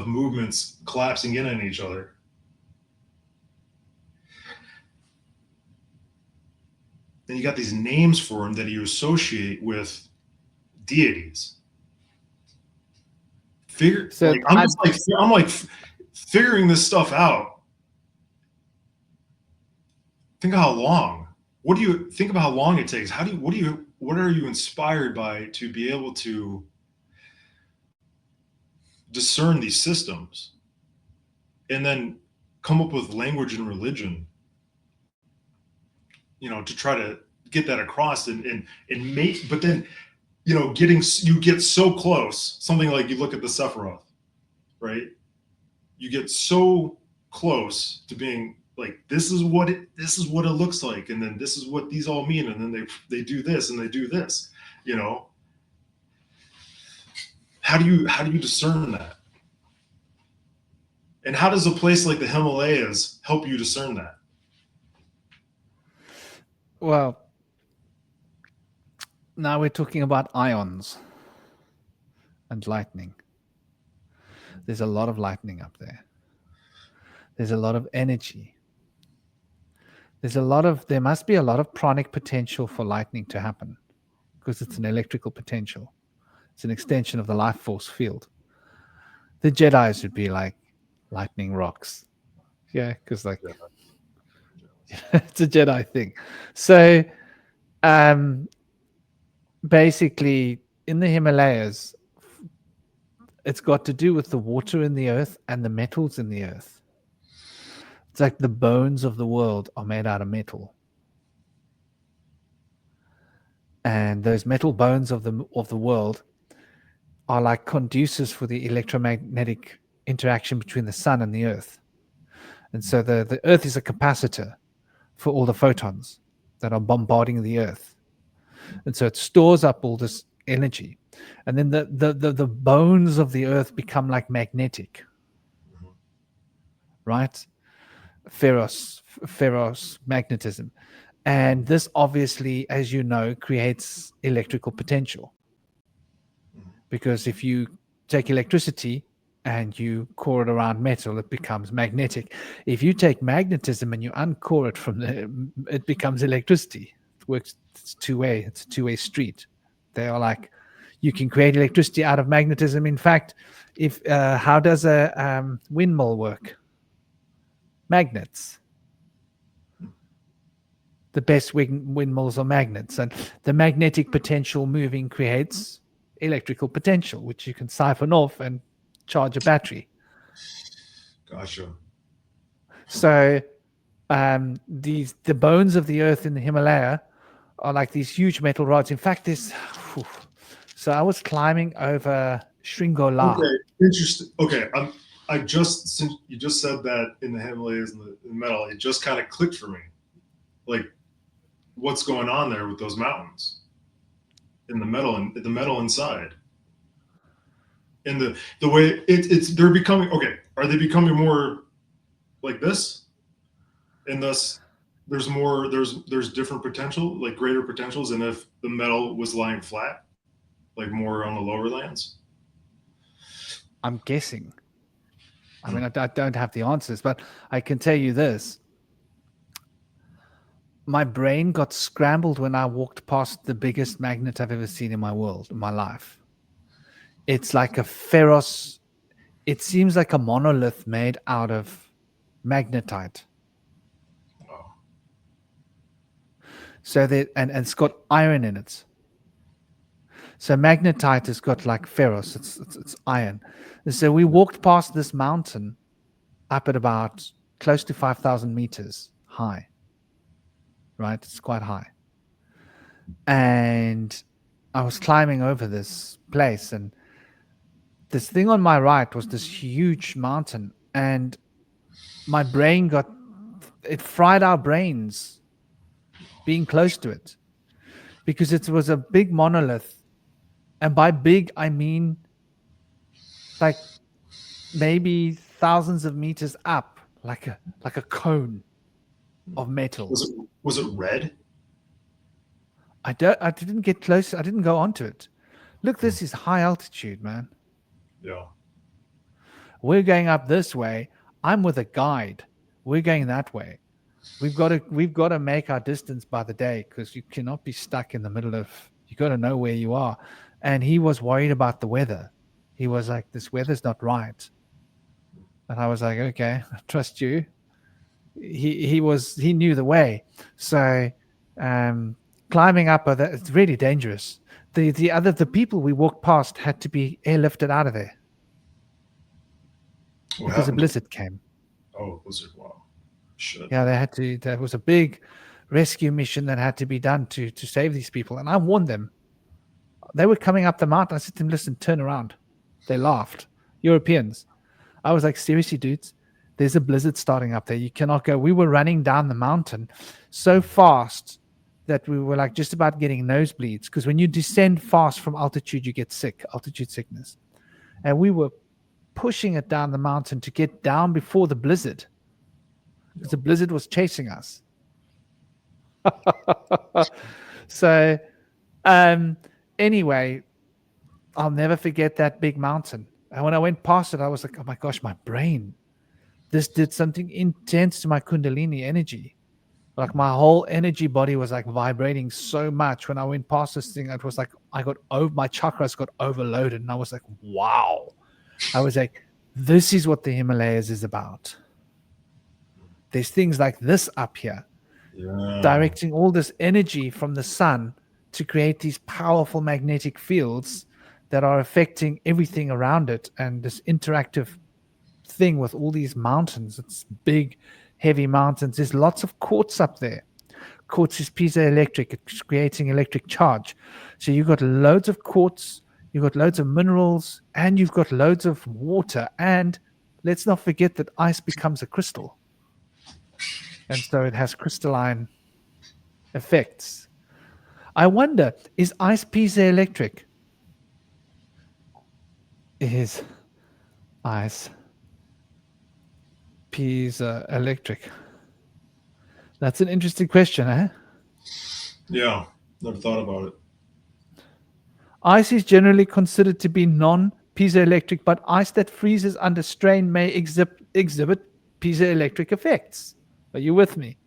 Speaker 2: movements collapsing in on each other. Then you got these names for them that you associate with deities. I'm like figuring this stuff out. Think of how long. What do you think about how long it takes? What are you inspired by to be able to discern these systems and then come up with language and religion, to try to get that across and make, but then, you get so close, something like you look at the Sephiroth, right? You get so close to being like, this is what it looks like. And then this is what these all mean. And then they do this and they do this, how do you discern that? And how does a place like the Himalayas help you discern that?
Speaker 1: Well, now we're talking about ions and lightning. There's a lot of lightning up there. There's a lot of energy. There must be a lot of pranic potential for lightning to happen because it's an electrical potential. It's an extension of the life force field. The Jedis would be like lightning rocks. Yeah, because it's a Jedi thing. So basically in the Himalayas, it's got to do with the water in the earth and the metals in the earth. It's like the bones of the world are made out of metal. And those metal bones of the world are like conducers for the electromagnetic interaction between the sun and the earth. And so the earth is a capacitor for all the photons that are bombarding the earth. And so it stores up all this energy. And then the bones of the earth become like magnetic. Right? Ferrous magnetism. And this obviously, as you know, creates electrical potential. Because if you take electricity and you core it around metal, it becomes magnetic. If you take magnetism and you uncore it from there, it becomes electricity. It works, it's two-way. It's a two-way street. They are like, you can create electricity out of magnetism. In fact, how does a windmill work? Magnets. The best windmills are magnets, and the magnetic potential moving creates electrical potential, which you can siphon off and charge a battery.
Speaker 2: Gotcha.
Speaker 1: So the bones of the earth in the Himalaya are like these huge metal rods. In fact, so I was climbing over Shringola.
Speaker 2: Okay, interesting. Okay, since you just said that in the Himalayas and the metal, it just kind of clicked for me. Like, what's going on there with those mountains in the metal and the metal inside? And the way they're becoming, okay, are they becoming more like this? And thus there's different potential, like greater potentials than if the metal was lying flat, like more on the lower lands?
Speaker 1: I'm guessing. I mean, I don't have the answers, but I can tell you this. My brain got scrambled when I walked past the biggest magnet I've ever seen in my life. It's like a ferrous, it seems like a monolith made out of magnetite.
Speaker 2: Wow.
Speaker 1: So and it's got iron in it. So magnetite has got like ferrous, it's iron. And so we walked past this mountain up at about close to 5,000 meters high. Right? It's quite high. And I was climbing over this place, and this thing on my right was this huge mountain, and my brain it fried our brains being close to it, because it was a big monolith. And by big, I mean like maybe thousands of meters up, like a cone of metal.
Speaker 2: Was it red?
Speaker 1: I didn't get close. I didn't go onto it. Look, this is high altitude, man.
Speaker 2: Yeah.
Speaker 1: We're going up this way. I'm with a guide. We're going that way. We've got to make our distance by the day, because you cannot be stuck in the middle of. You got to know where you are. And he was worried about the weather. He was like, "This weather's not right." And I was like, "Okay, I trust you." He knew the way. So climbing up, it's really dangerous. The people we walked past had to be airlifted out of there
Speaker 2: What
Speaker 1: because a
Speaker 2: happened?
Speaker 1: blizzard came.
Speaker 2: Oh, blizzard! Wow. Shit.
Speaker 1: Yeah, they had to. There was a big rescue mission that had to be done to save these people, and I warned them. They were coming up the mountain. I said to them, "Listen, turn around." They laughed. Europeans. I was like, "Seriously, dudes, there's a blizzard starting up there. You cannot go." We were running down the mountain so fast that we were like just about getting nosebleeds, because when you descend fast from altitude, you get sick, altitude sickness. And we were pushing it down the mountain to get down before the blizzard, because the blizzard was chasing us. So anyway, I'll never forget that big mountain. And when I went past it, I was like, "Oh my gosh, my brain. This did something intense to my Kundalini energy." Like my whole energy body was like vibrating so much when I went past this thing. It was like my chakras got overloaded, and I was like, "Wow." I was like, "This is what the Himalayas is about." There's things like this up here, directing all this energy from the sun to create these powerful magnetic fields that are affecting everything around it, and this interactive thing with all these mountains. It's big, heavy mountains. There's lots of quartz up there. Quartz is piezoelectric. It's creating electric charge. So you've got loads of quartz, you've got loads of minerals, and you've got loads of water. And let's not forget that ice becomes a crystal. And so it has crystalline effects. I wonder, is ice piezoelectric? Is ice piezoelectric? That's an interesting question, eh?
Speaker 2: Yeah. Never thought about it.
Speaker 1: Ice is generally considered to be non-piezoelectric, but ice that freezes under strain may exhibit piezoelectric effects. Are you with me?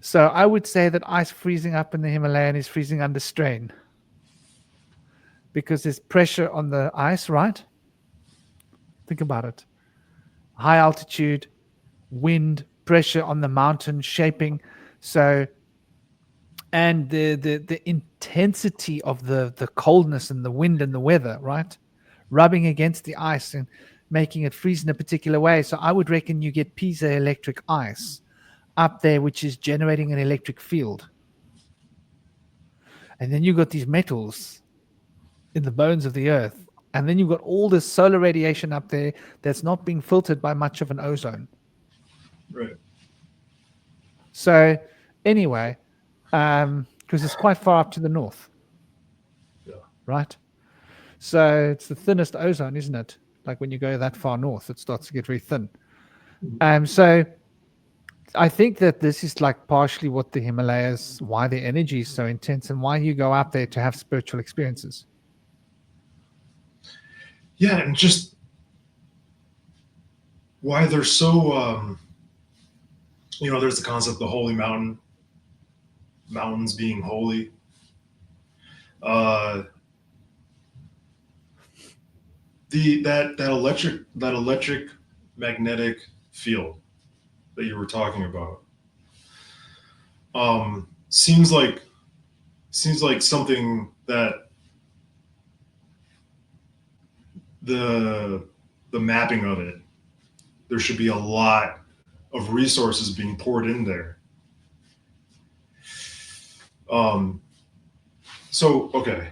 Speaker 1: So I would say that ice freezing up in the Himalayan is freezing under strain, because there's pressure on the ice, right? Think about it. High altitude, wind, pressure on the mountain shaping. So, and the intensity of the coldness and the wind and the weather, right? Rubbing against the ice and making it freeze in a particular way. So I would reckon you get piezoelectric ice up there, which is generating an electric field. And then you've got these metals in the bones of the earth. And then you've got all this solar radiation up there that's not being filtered by much of an ozone.
Speaker 2: Right.
Speaker 1: So anyway, because it's quite far up to the north.
Speaker 2: Yeah.
Speaker 1: Right? So it's the thinnest ozone, isn't it? Like when you go that far north, it starts to get very thin. So I think that this is like partially what the Himalayas, why the energy is so intense and why you go up there to have spiritual experiences.
Speaker 2: Yeah, and just why they're so there's the concept of the holy mountain, mountains being holy. That electric magnetic field that you were talking about seems like something that the mapping of it, there should be a lot of resources being poured in there. So okay,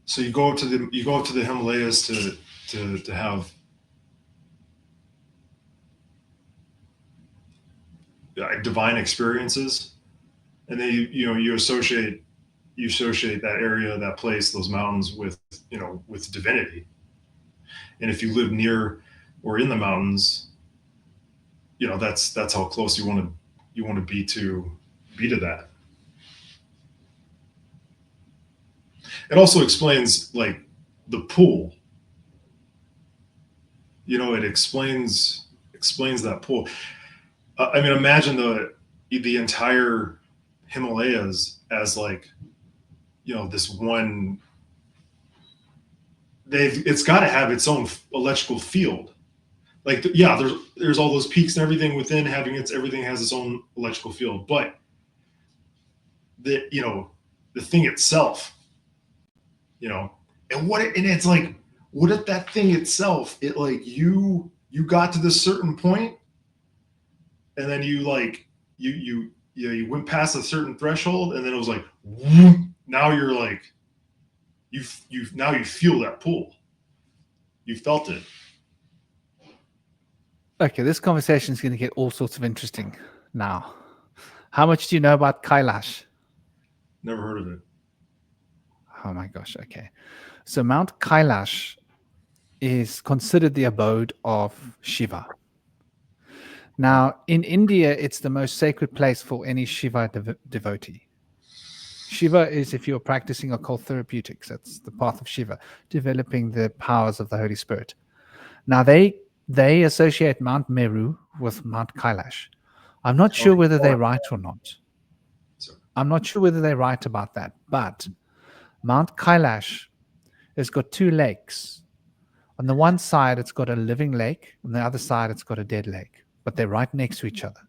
Speaker 2: so you go up to the Himalayas to have divine experiences, and then you associate that area, that place, those mountains with with divinity. And if you live near or in the mountains, that's how close you want to be to that. It also explains like the pool. It explains that pool. I mean, imagine the entire Himalayas as like this one. It's got to have its own electrical field. Like yeah, there's all those peaks and everything within having everything has its own electrical field, but the thing itself, and it's like, what if that thing itself, it like you got to this certain point, and then you went past a certain threshold, and then it was like, whoop, now you're like, now you feel that pull, you felt it.
Speaker 1: Okay, this conversation is going to get all sorts of interesting now. How much do you know about Kailash?
Speaker 2: Never heard of it.
Speaker 1: Oh my gosh, okay. So Mount Kailash is considered the abode of Shiva. Now, in India, it's the most sacred place for any Shiva devotee. Shiva is, if you're practicing occult therapeutics, that's the path of Shiva, developing the powers of the Holy Spirit. Now, they associate Mount Meru with Mount Kailash. I'm not sure whether they're right or not. I'm not sure whether they're right about that. But Mount Kailash has got two lakes. On the one side, it's got a living lake. On the other side, it's got a dead lake. But they're right next to each other.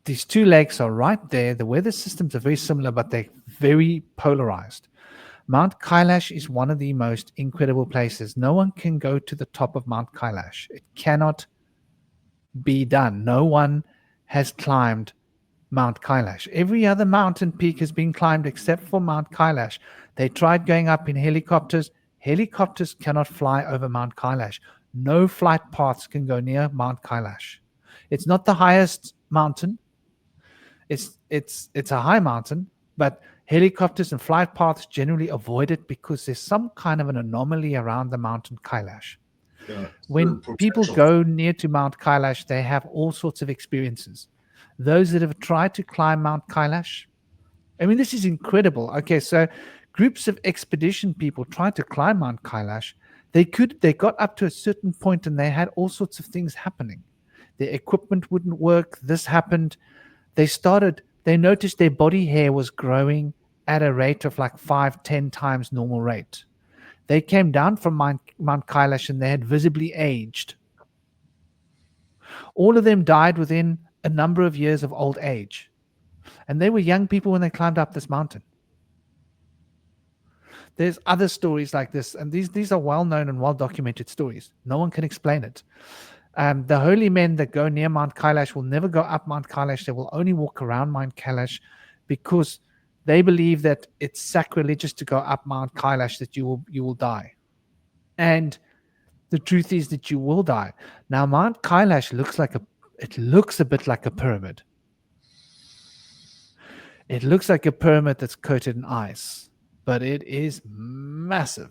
Speaker 1: These two lakes are right there. The weather systems are very similar, but they're very polarized. Mount Kailash is one of the most incredible places. No one can go to the top of Mount Kailash. It cannot be done. No one has climbed Mount Kailash. Every other mountain peak has been climbed except for Mount Kailash. They tried going up in helicopters. Helicopters cannot fly over Mount Kailash. No flight paths can go near Mount Kailash. It's not the highest mountain. It's a high mountain, but helicopters and flight paths generally avoid it because there's some kind of an anomaly around the mountain Kailash. When people go near to Mount Kailash, they have all sorts of experiences. Those that have tried to climb Mount Kailash, I mean, this is incredible. Okay, so groups of expedition people tried to climb Mount Kailash. They got up to a certain point and they had all sorts of things happening. Their equipment wouldn't work. This happened. They noticed their body hair was growing at a rate of like 5-10 times normal rate. They came down from Mount Kailash and they had visibly aged. All of them died within a number of years of old age. And they were young people when they climbed up this mountain. There's other stories like this, and these are well-known and well-documented stories. No one can explain it. The holy men that go near Mount Kailash will never go up Mount Kailash. They will only walk around Mount Kailash because they believe that it's sacrilegious to go up Mount Kailash, that you will die. And the truth is that you will die. Now, Mount Kailash looks a bit like a pyramid. It looks like a pyramid that's coated in ice, but it is massive.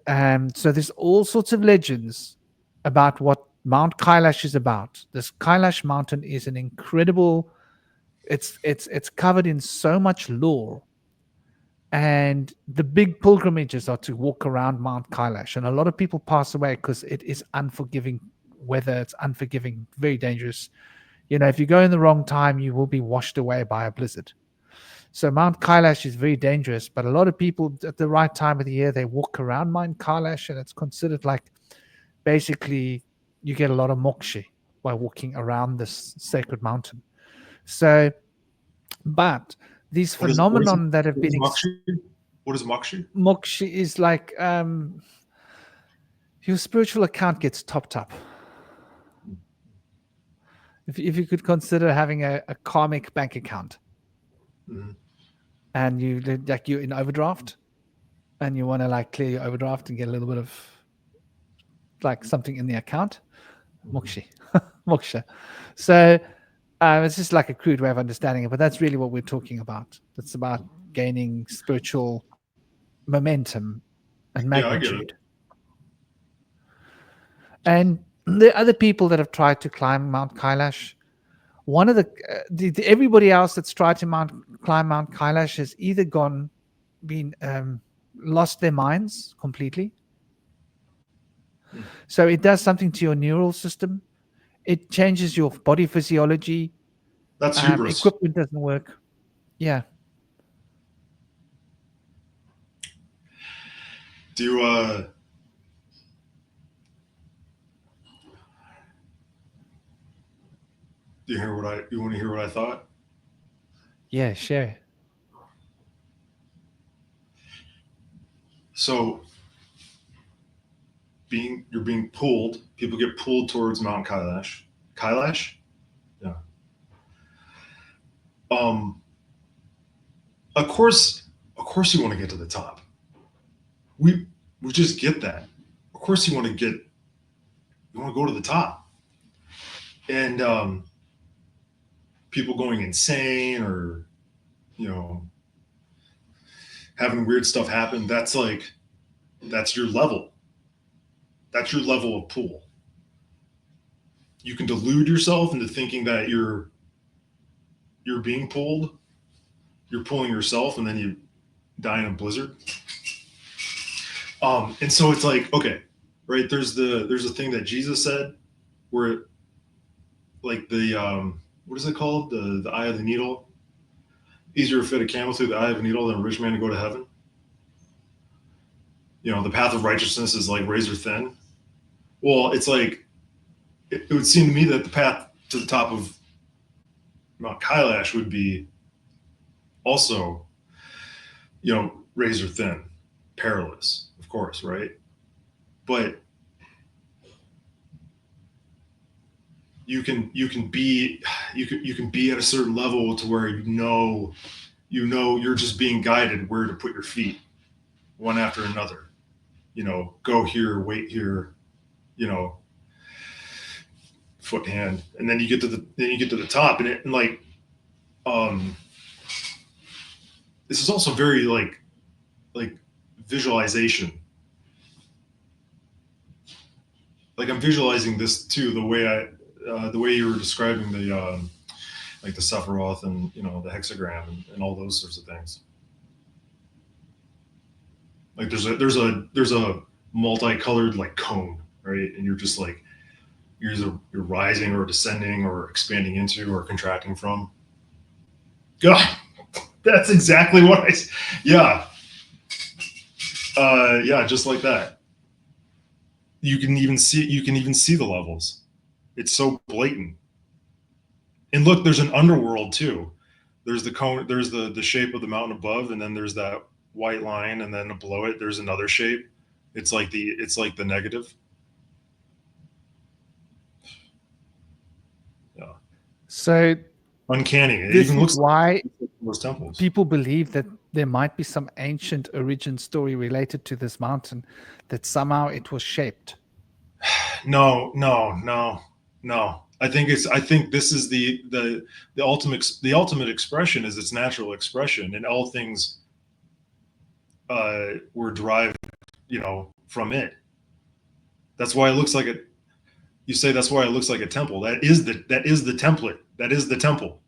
Speaker 1: So there's all sorts of legends about what Mount Kailash is about. This Kailash mountain is an incredible. It's covered in so much lore, and the big pilgrimages are to walk around Mount Kailash, and a lot of people pass away because it is unforgiving weather. It's unforgiving, very dangerous. If you go in the wrong time, you will be washed away by a blizzard. So Mount Kailash is very dangerous, but a lot of people at the right time of the year, they walk around Mount Kailash, and it's considered like basically you get a lot of moksha by walking around this sacred mountain. So, but these phenomenon that have been...
Speaker 2: What is moksha?
Speaker 1: Moksha is like your spiritual account gets topped up. If you could consider having a karmic bank account,
Speaker 2: mm-hmm.
Speaker 1: and you're in overdraft, and you want to like clear your overdraft and get a little bit of like something in the account, moksha. Moksha. So It's just like a crude way of understanding it, but that's really what we're talking about. It's about gaining spiritual momentum and
Speaker 2: Yeah, I get it.
Speaker 1: magnitude. And there are other people that have tried to climb Mount Kailash. One of everybody else that's tried to climb Mount Kailash has either been lost their minds completely. So it does something to your neural system. It changes your body physiology.
Speaker 2: That's hubris.
Speaker 1: Equipment doesn't work. Yeah.
Speaker 2: Do you you want to hear what I thought?
Speaker 1: Yeah, sure.
Speaker 2: So you're being pulled. People get pulled towards Mount Kailash. Kailash? Yeah. Of course you want to get to the top. We just get that. Of course you want to go to the top. And people going insane or, you know, having weird stuff happen, that's your level. That's your level of pull. You can delude yourself into thinking that you're being pulled. You're pulling yourself, and then you die in a blizzard. And so it's like, okay, right? There's a thing that Jesus said, where like what is it called? The eye of the needle. Easier to fit a camel through the eye of a needle than a rich man to go to heaven. The path of righteousness is like razor thin. Well, it's like it would seem to me that the path to the top of Mount Kailash would be also, razor thin, perilous, of course, right? But you can be at a certain level to where you're just being guided where to put your feet, one after another. Go here, wait here, foot hand, and then you get to the top, and like this is also very like visualization. Like I'm visualizing this too, the way you were describing the like the Sephiroth and the hexagram and all those sorts of things. Like there's a multicolored like cone, right? And you're just like you're rising or descending or expanding into or contracting from. God, that's exactly what yeah. Yeah, just like that. You can even see the levels. It's so blatant. And look, there's an underworld too. There's the cone, there's the shape of the mountain above, and then there's that white line, and then below it there's another shape. It's like the negative. Yeah.
Speaker 1: So
Speaker 2: Uncanny. It
Speaker 1: this
Speaker 2: even
Speaker 1: is
Speaker 2: looks
Speaker 1: why
Speaker 2: like those temples.
Speaker 1: people believe that there might be some ancient origin story related to this mountain, that somehow it was shaped.
Speaker 2: No. I think this is the ultimate expression is its natural expression, and all things were derived, from it. That's why it looks like it. You say that's why it looks like a temple. That is the template. That is the temple.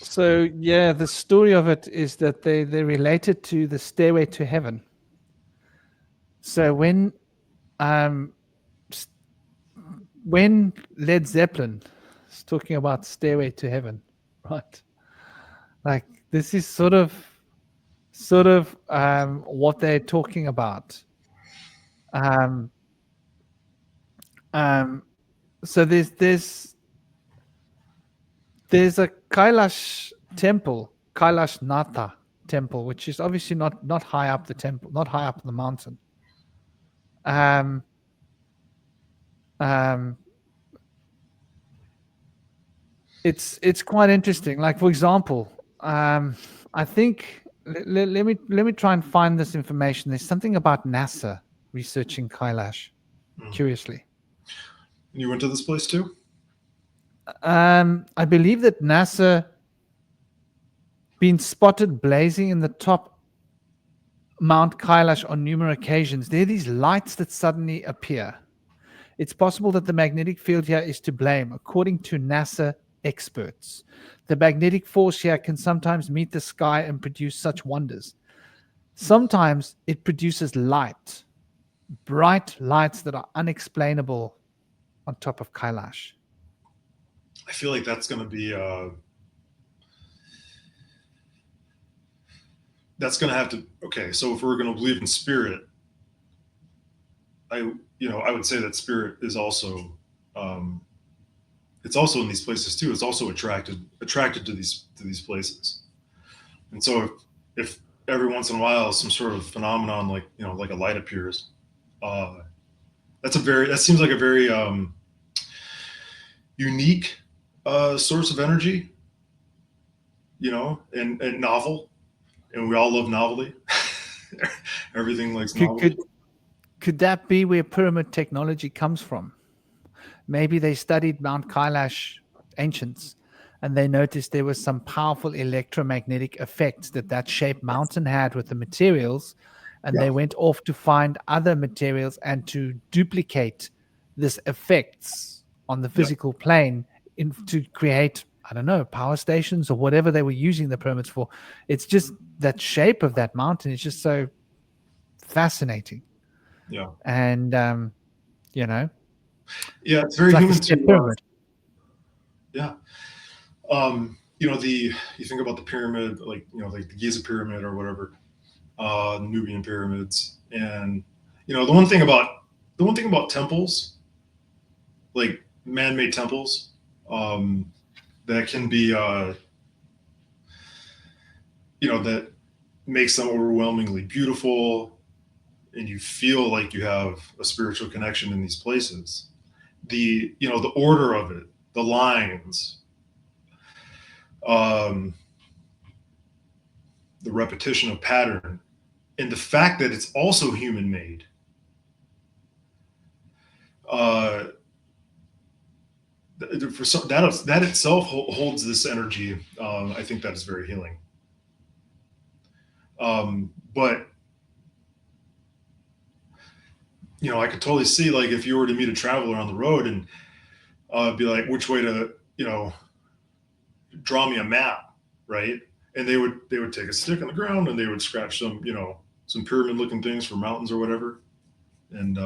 Speaker 1: So yeah, the story of it is that they're related to the stairway to heaven. So um, when Led Zeppelin is talking about stairway to heaven, right? Like this is sort of what they're talking about. Um, so there's a Kailash temple, Kailash Natha temple, which is obviously not high up the temple, not high up the mountain. Um, It's quite interesting. Like for example, I think let me try and find this information. There's something about NASA researching Kailash.
Speaker 2: Mm.
Speaker 1: Curiously,
Speaker 2: You went to this place too?
Speaker 1: I believe that NASA been spotted blazing in the top Mount Kailash on numerous occasions. There are these lights that suddenly appear. It's possible that the magnetic field here is to blame, according to NASA experts. The magnetic force here can sometimes meet the sky and produce such wonders. Sometimes it produces light, bright lights that are unexplainable on top of Kailash.
Speaker 2: I feel like that's going to be that's going to have to. Okay, so if we're going to believe in spirit, I would say that spirit is also um, it's also in these places too. It's also attracted to these places. And so if every once in a while some sort of phenomenon like like a light appears, uh, that seems like a very unique source of energy, and novel, and we all love novelty. Everything likes
Speaker 1: Could,
Speaker 2: novelty.
Speaker 1: could, could that be where pyramid technology comes from? Maybe they studied Mount Kailash ancients and they noticed there was some powerful electromagnetic effects that that shaped mountain had with the materials, and
Speaker 2: Yeah,
Speaker 1: they went off to find other materials and to duplicate this effects on the
Speaker 2: yeah,
Speaker 1: physical plane to create, I don't know, power stations or whatever they were using the pyramids for. It's just that shape of that mountain is just so fascinating.
Speaker 2: yeah,
Speaker 1: And you know,
Speaker 2: yeah. It's
Speaker 1: it's
Speaker 2: very
Speaker 1: like a
Speaker 2: human
Speaker 1: step
Speaker 2: to
Speaker 1: pyramid.
Speaker 2: yeah. You think about the pyramid, like like the Giza pyramid or whatever, Nubian pyramids, and the one thing about temples, like man-made temples, um, that can be that makes them overwhelmingly beautiful, and you feel like you have a spiritual connection in these places. The order of it, the lines, um, the repetition of pattern, and the fact that it's also human made. Uh, for some, that itself holds this energy. I think that is very healing. But I could totally see, like, if you were to meet a traveler on the road and be like, which way to draw me a map, right? And they would take a stick on the ground and they would scratch some pyramid looking things for mountains or whatever, and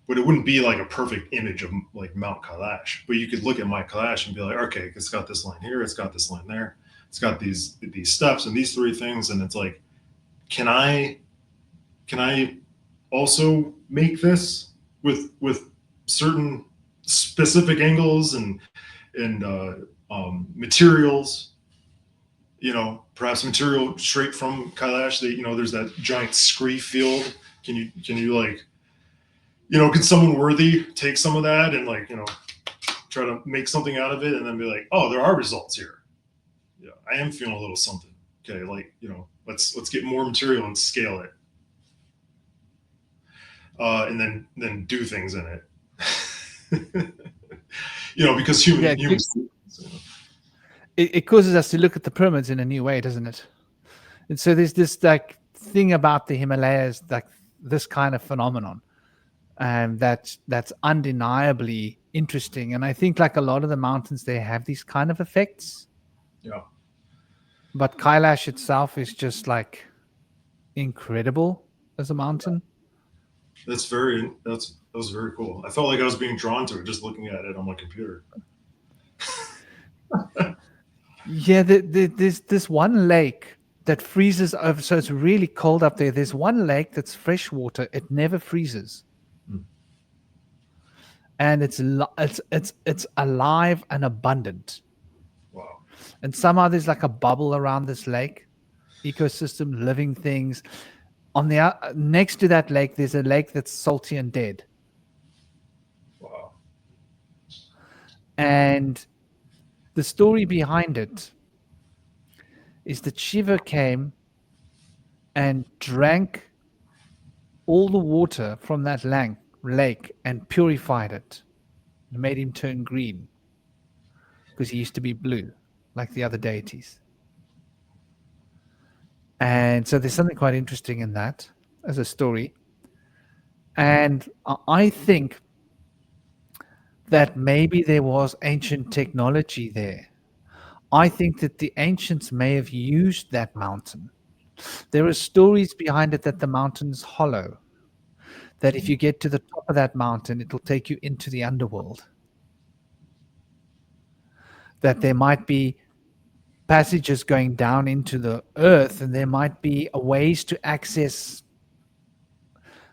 Speaker 2: but it wouldn't be like a perfect image of like Mount Kailash. But you could look at Mount Kailash and be like, okay, it's got this line here, it's got this line there, it's got these steps and these three things, and it's like, can I also make this with certain specific angles and materials, perhaps material straight from Kailash. There's that giant scree field. Can you like, can someone worthy take some of that and like, try to make something out of it and then be like, oh, there are results here. Yeah, I am feeling a little something. Okay, like, let's get more material and scale it, and then do things in it. Because
Speaker 1: Yeah,
Speaker 2: humans.
Speaker 1: it causes us to look at the pyramids in a new way, doesn't it? And so there's this like thing about the Himalayas, like this kind of phenomenon, that's undeniably interesting. And I think like a lot of the mountains, they have these kind of effects,
Speaker 2: Yeah,
Speaker 1: but Kailash itself is just like incredible as a mountain.
Speaker 2: that was very cool. I felt like I was being drawn to it just looking at it on my computer.
Speaker 1: Yeah, there's this one lake that freezes over, so it's really cold up there. There's one lake that's freshwater; it never freezes,
Speaker 2: Mm.
Speaker 1: and it's alive and abundant.
Speaker 2: Wow.
Speaker 1: And somehow there's like a bubble around this lake, ecosystem, living things. On the next to that lake, there's a lake that's salty and dead,
Speaker 2: Wow.
Speaker 1: and The story behind it is that Shiva came and drank all the water from that lake and purified it and made him turn green because he used to be blue like the other deities. And so there's something quite interesting in that as a story. And I think that maybe there was ancient technology there. I think that the ancients may have used that mountain. There are stories behind it that the mountain's hollow, that if you get to the top of that mountain, it'll take you into the underworld. That there might be passages going down into the earth, and there might be ways to access.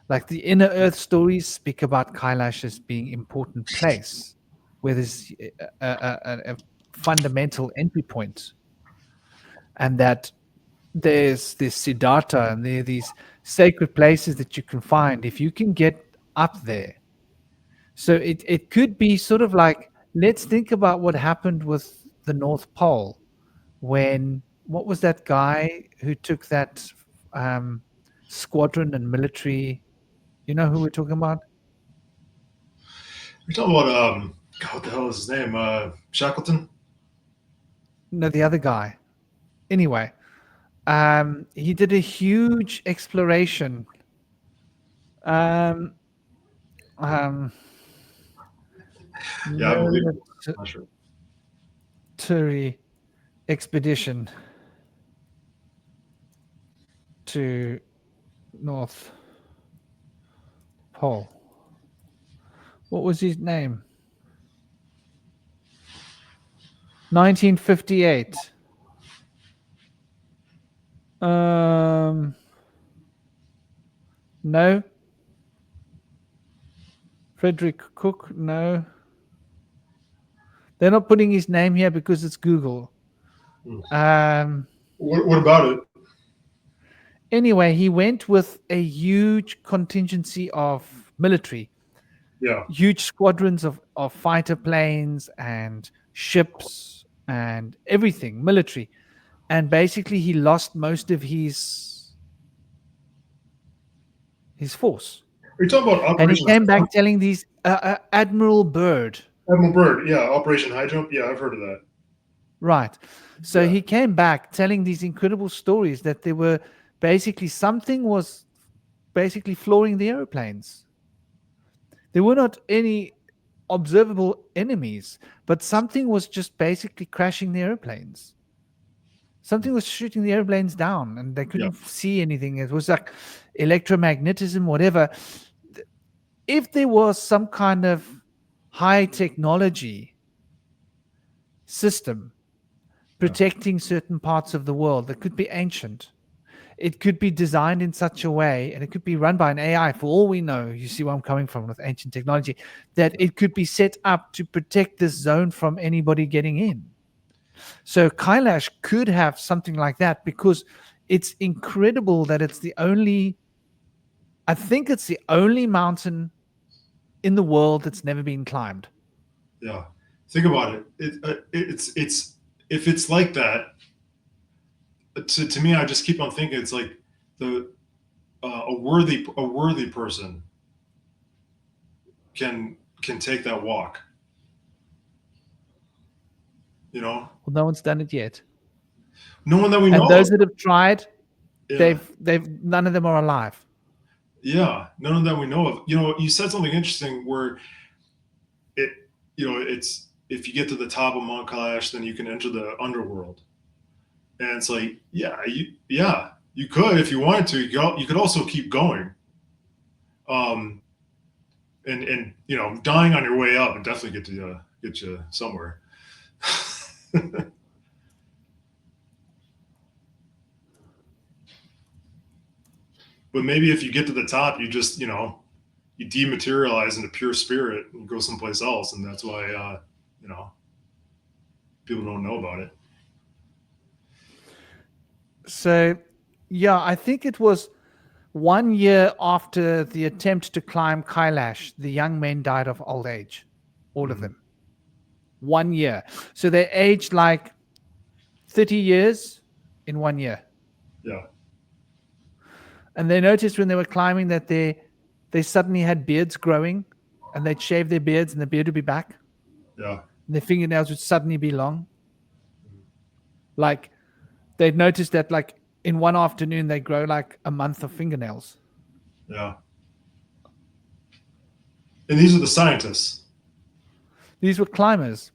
Speaker 1: Like the inner earth stories speak about Kailash as being an important place where there's a fundamental entry point, and that there's this Siddhartha and there are these sacred places that you can find if you can get up there. So it could be sort of like, let's think about what happened with the North Pole when, what was that guy who took that um, squadron and military? You know who we're talking about?
Speaker 2: You're talking about God, what the hell is his name? Shackleton.
Speaker 1: No, the other guy. Anyway, he did a huge exploration. Um, um,
Speaker 2: Yeah, I believe.
Speaker 1: military
Speaker 2: Not sure.
Speaker 1: expedition to North Pole. What was his name? 1958. No. Frederick Cook, no. They're not putting his name here because it's Google.
Speaker 2: What about it?
Speaker 1: Anyway, he went with a huge contingency of military,
Speaker 2: Yeah.
Speaker 1: huge squadrons of fighter planes and ships and everything military. And basically, he lost most of his force.
Speaker 2: Are you talking about
Speaker 1: And he
Speaker 2: Operation
Speaker 1: came
Speaker 2: High
Speaker 1: back
Speaker 2: Jump?
Speaker 1: telling these Admiral Byrd.
Speaker 2: Admiral Byrd, yeah, Operation High Jump. Yeah, I've heard of that.
Speaker 1: Right. So
Speaker 2: Yeah.
Speaker 1: he came back telling these incredible stories that there were basically something was basically flooring the airplanes. There were not any observable enemies, but something was just basically crashing the airplanes. Something was shooting the airplanes down and they couldn't see anything. It was like electromagnetism, whatever. If there was some kind of high technology system protecting certain parts of the world that could be ancient, it could be designed in such a way, and it could be run by an AI for all we know. You see where I'm coming from with ancient technology, that it could be set up to protect this zone from anybody getting in. So Kailash could have something like that because it's incredible that it's the only, I think it's the only mountain in the world that's never been climbed.
Speaker 2: Yeah. Think about it. It's if it's like that, to me, I just keep on thinking it's like the a worthy person can take that walk. You know,
Speaker 1: Well, no one's done it yet.
Speaker 2: no one that we know
Speaker 1: And those
Speaker 2: of.
Speaker 1: that have tried,
Speaker 2: Yeah.
Speaker 1: they've none of them are alive.
Speaker 2: Yeah, none that we know of. You know, you said something interesting where it, you know, it's if you get to the top of Mount Kailash, then you can enter the underworld. And it's like, you could if you wanted to. You could also keep going. Um, and you know, dying on your way up and definitely get you somewhere. But maybe if you get to the top, you just you dematerialize into pure spirit and go someplace else, and that's why people don't know about it.
Speaker 1: So, yeah, I think it was 1 year after the attempt to climb Kailash, the young men died of old age, all of them. 1 year. So they aged like 30 years in 1 year.
Speaker 2: Yeah.
Speaker 1: And they noticed when they were climbing that they suddenly had beards growing, and they'd shave their beards and the beard would be back.
Speaker 2: Yeah.
Speaker 1: And their fingernails would suddenly be long. Like they'd noticed that like in one afternoon they grow like a month of fingernails.
Speaker 2: Yeah. And these are the scientists,
Speaker 1: These were climbers.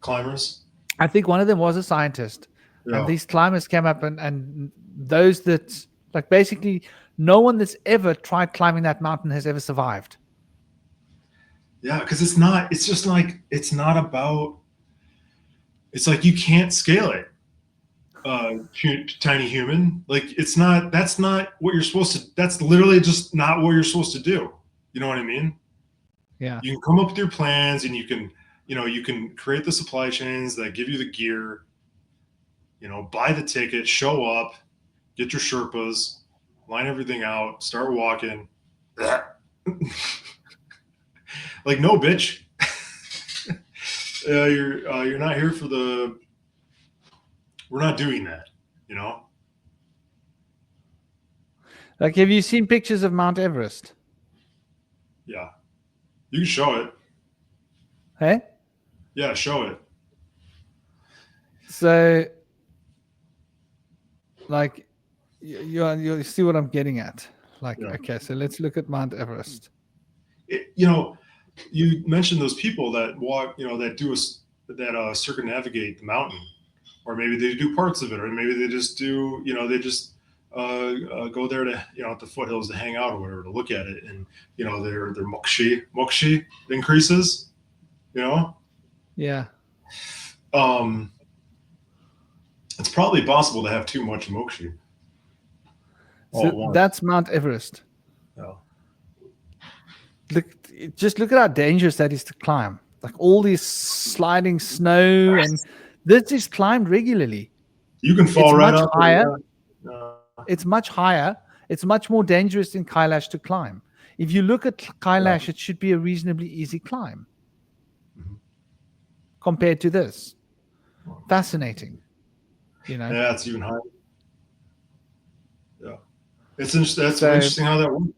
Speaker 2: climbers.
Speaker 1: I think one of them was a scientist. And
Speaker 2: Yeah.
Speaker 1: these climbers came up, and those that like basically no one that's ever tried climbing that mountain has ever survived.
Speaker 2: Yeah, because it's just like, it's not about, it's like you can't scale it. Tiny human, like that's not what you're supposed to, that's literally just not what you're supposed to do. You know what I mean?
Speaker 1: Yeah.
Speaker 2: You can come up with your plans, and you can, you can create the supply chains that give you the gear, buy the ticket, show up, get your Sherpas, line everything out, start walking. Like, no, bitch. You're not here for the. We're not doing that.
Speaker 1: Like, have you seen pictures of Mount Everest?
Speaker 2: Yeah, you can show it.
Speaker 1: Hey?
Speaker 2: Yeah, show it.
Speaker 1: So, like, you see what I'm getting at. Like,
Speaker 2: Yeah.
Speaker 1: okay, so let's look at Mount Everest.
Speaker 2: You mentioned those people that walk, that circumnavigate the mountain, or maybe they do parts of it, or maybe they just do, they just go there to, at the foothills to hang out or whatever, to look at it, and their mokshi increases.
Speaker 1: Yeah.
Speaker 2: It's probably possible to have too much mokshi.
Speaker 1: So that's Mount Everest.
Speaker 2: Yeah.
Speaker 1: Just look at how dangerous that is to climb. Like all this sliding snow, and this is climbed regularly.
Speaker 2: You can fall right
Speaker 1: much
Speaker 2: up.
Speaker 1: Higher. It's much higher. It's much more dangerous than Kailash to climb. If you look at Kailash, it should be a reasonably easy climb compared to this. Fascinating.
Speaker 2: Yeah, it's even higher. Yeah. It's interesting. That's interesting how that works.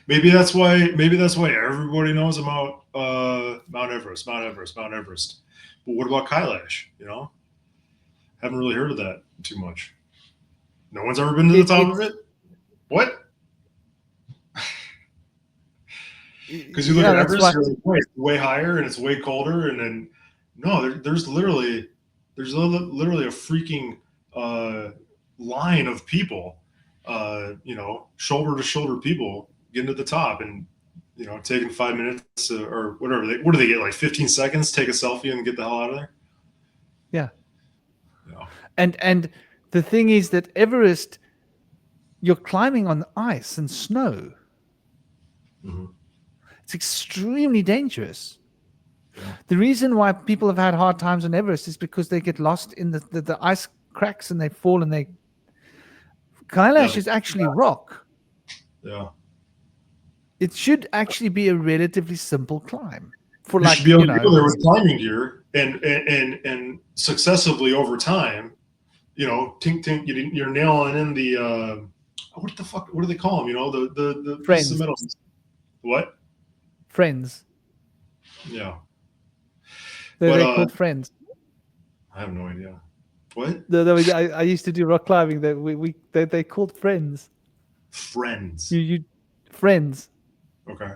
Speaker 2: Maybe that's why everybody knows about Mount Everest. But what about Kailash? Haven't really heard of that too much. No one's ever been to the top of it. What? Because you look at Everest, it's way higher and it's way colder, and then no, there's literally a freaking line of people. Shoulder to shoulder people getting to the top, and taking 5 minutes or whatever. What do they get? Like 15 seconds, take a selfie and get the hell out of there.
Speaker 1: Yeah. And the thing is that Everest, you're climbing on ice and snow.
Speaker 2: Mm-hmm.
Speaker 1: It's extremely dangerous. Yeah. The reason why people have had hard times on Everest is because they get lost in the ice cracks, and they fall, and Kailash is actually rock.
Speaker 2: Yeah.
Speaker 1: It should actually be a relatively simple climb.
Speaker 2: You should be able to go there with climbing gear, and successively over time, tink tink, you're nailing in the what the fuck? What do they call them? The
Speaker 1: friends.
Speaker 2: Metal. What?
Speaker 1: Friends.
Speaker 2: Yeah.
Speaker 1: They're called friends.
Speaker 2: I have no idea. What?
Speaker 1: I used to do rock climbing. That they called friends.
Speaker 2: Friends.
Speaker 1: You friends.
Speaker 2: Okay.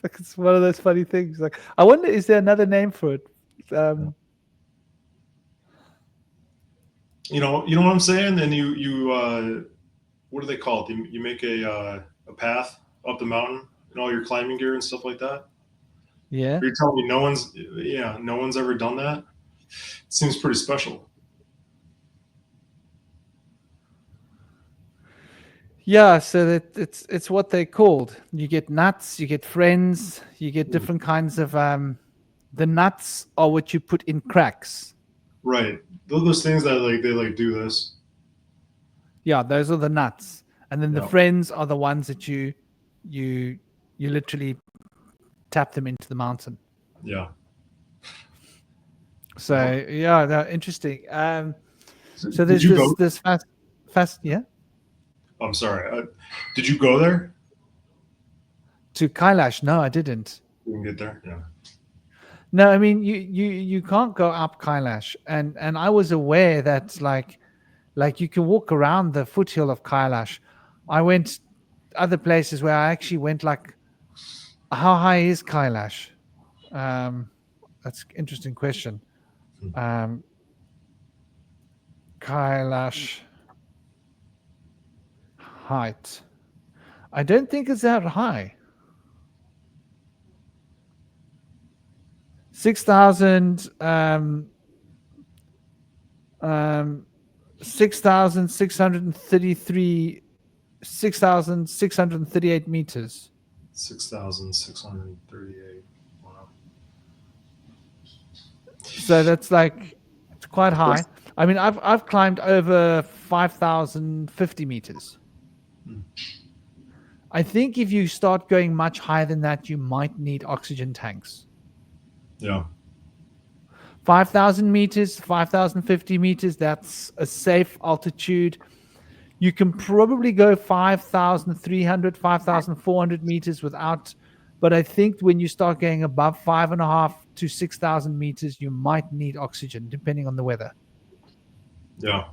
Speaker 1: It's one of those funny things. Like, I wonder, is there another name for it?
Speaker 2: You know what I'm saying? And you what do they call it? You make a path up the mountain and all your climbing gear and stuff like that.
Speaker 1: Yeah.
Speaker 2: You're telling me no one's ever done that? It seems pretty special.
Speaker 1: Yeah, so that it's what they called. You get nuts, you get friends, you get different kinds of the nuts are what you put in cracks.
Speaker 2: Right. Those things that they do this.
Speaker 1: Yeah, those are the nuts. And then the friends are the ones that you literally tap them into the mountain.
Speaker 2: Yeah.
Speaker 1: So yeah, no, interesting. So
Speaker 2: Did
Speaker 1: there's
Speaker 2: you
Speaker 1: this
Speaker 2: go?
Speaker 1: this fast yeah,
Speaker 2: I'm sorry. Did you go there?
Speaker 1: to Kailash. No, I didn't.
Speaker 2: You can get there. Yeah.
Speaker 1: No, I mean you can't go up Kailash, and I was aware that like you can walk around the foothill of Kailash. I went other places where I actually went like, how high is Kailash? Um, that's an interesting question. Um, Kailash height. I don't think it's that high. 6,000 um 6,633 6,638 meters.
Speaker 2: 6,638. Wow.
Speaker 1: So that's like, it's quite high.
Speaker 2: That's-
Speaker 1: I mean, I've climbed over 5,050 meters.
Speaker 2: hmm.
Speaker 1: I think if you start going much higher than that, you might need oxygen tanks.
Speaker 2: Yeah.
Speaker 1: 5,000 meters, 5,050 meters, that's a safe altitude. You can probably go 5,300, 5,400 meters without, but I think when you start going above 5.5 to 6,000 meters, you might need oxygen depending on the weather.
Speaker 2: Yeah.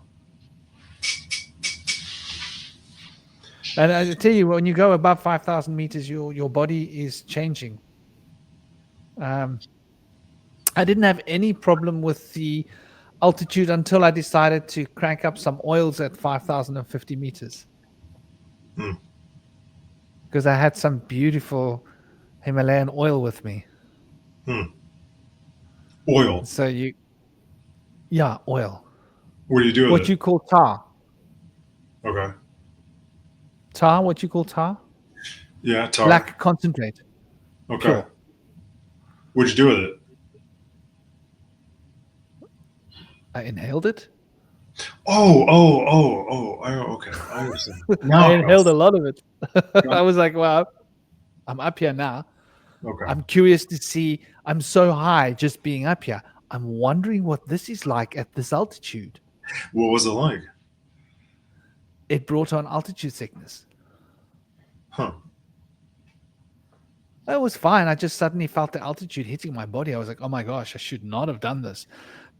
Speaker 1: And I tell you, when you go above 5,000 meters, your body is changing. Um, I didn't have any problem with the altitude until I decided to crank up some oils at 5,050 meters
Speaker 2: Hmm.
Speaker 1: because I had some beautiful Himalayan oil with me.
Speaker 2: Hmm. Oil.
Speaker 1: So yeah, oil.
Speaker 2: What do you do with
Speaker 1: What
Speaker 2: it?
Speaker 1: you call tar.
Speaker 2: Okay.
Speaker 1: Tar, what you call tar?
Speaker 2: Yeah, tar.
Speaker 1: Black concentrate,
Speaker 2: Okay.
Speaker 1: pure.
Speaker 2: What'd you do with it?
Speaker 1: I inhaled it.
Speaker 2: Okay. I understand.
Speaker 1: I
Speaker 2: Now,
Speaker 1: inhaled a lot of it.
Speaker 2: yeah.
Speaker 1: I was like, wow, I'm up here now.
Speaker 2: Okay.
Speaker 1: I'm curious to see. I'm so high just being up here. I'm wondering what this is like at this altitude.
Speaker 2: What was it like?
Speaker 1: It brought on altitude sickness.
Speaker 2: Huh.
Speaker 1: That was fine. I just suddenly felt the altitude hitting my body. I was like, oh my gosh, I should not have done this.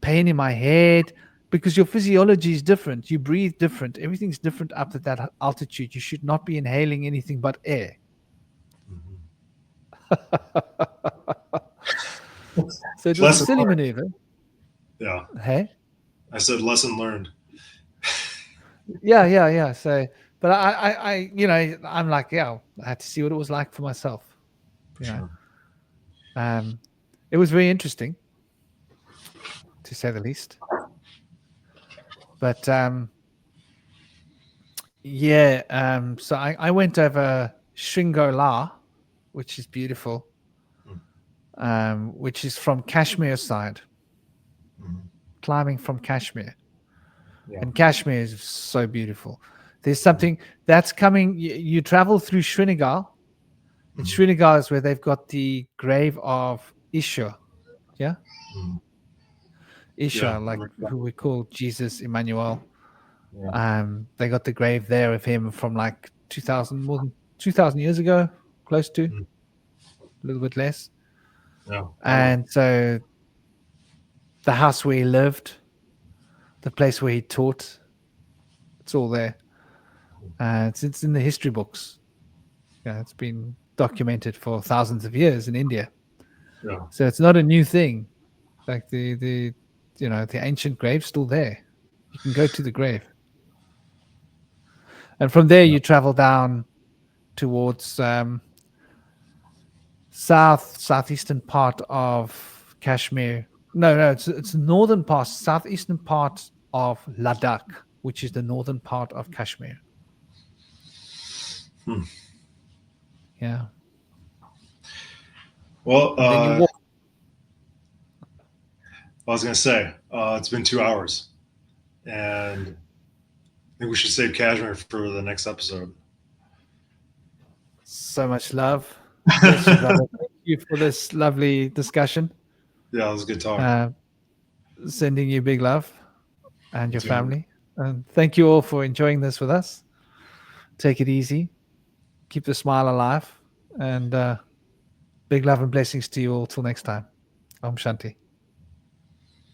Speaker 1: Pain in my head, because your physiology is different. You breathe different. Everything's different up at that altitude. You should not be inhaling anything but air.
Speaker 2: Mhm.
Speaker 1: So it was a
Speaker 2: Lesson
Speaker 1: silly
Speaker 2: learned.
Speaker 1: maneuver.
Speaker 2: Yeah.
Speaker 1: Hey?
Speaker 2: I said lesson learned.
Speaker 1: Yeah. So, but I'm like, yeah, I had to see what it was like for myself.
Speaker 2: For
Speaker 1: You know,
Speaker 2: sure.
Speaker 1: it was very interesting, to say the least. But yeah, so I went over Shringola, which is beautiful, which is from Kashmir side,
Speaker 2: Mhm.
Speaker 1: climbing from Kashmir.
Speaker 2: Yeah.
Speaker 1: And Kashmir is so beautiful. There's
Speaker 2: Mhm.
Speaker 1: something that's coming. You travel through Srinagar. In
Speaker 2: Mhm.
Speaker 1: Srinagar is where they've got the grave of Isha. Yeah,
Speaker 2: Mhm. Yeah.
Speaker 1: Isha, like who we call Jesus Emmanuel.
Speaker 2: Yeah.
Speaker 1: They got the grave there of him from like 2,000, more than 2,000 years ago, close to,
Speaker 2: Mhm.
Speaker 1: a little bit less.
Speaker 2: Yeah. Probably.
Speaker 1: And so the house where he lived, the place where he taught, it's all there. It's in the history books. Yeah, it's been documented for thousands of years in India.
Speaker 2: Yeah.
Speaker 1: So it's not a new thing. Like the ancient grave's still there. You can go to the grave. And from there
Speaker 2: Yeah.
Speaker 1: you travel down towards southeastern part of Kashmir. No, it's the northern part, southeastern part of Ladakh, which is the northern part of Kashmir.
Speaker 2: Hmm.
Speaker 1: Yeah,
Speaker 2: Well,
Speaker 1: and then you walk.
Speaker 2: I was gonna say it's been 2 hours, and I think we should save Cashmere for the next episode.
Speaker 1: So much love. Bless you, brother. Thank you for this lovely discussion.
Speaker 2: Yeah, it was a good talk.
Speaker 1: Uh, Sending you big love and your
Speaker 2: Too.
Speaker 1: family. And thank you all for enjoying this with us. Take it easy. Keep the smile alive. And big love and blessings to you all till next time. Om Shanti.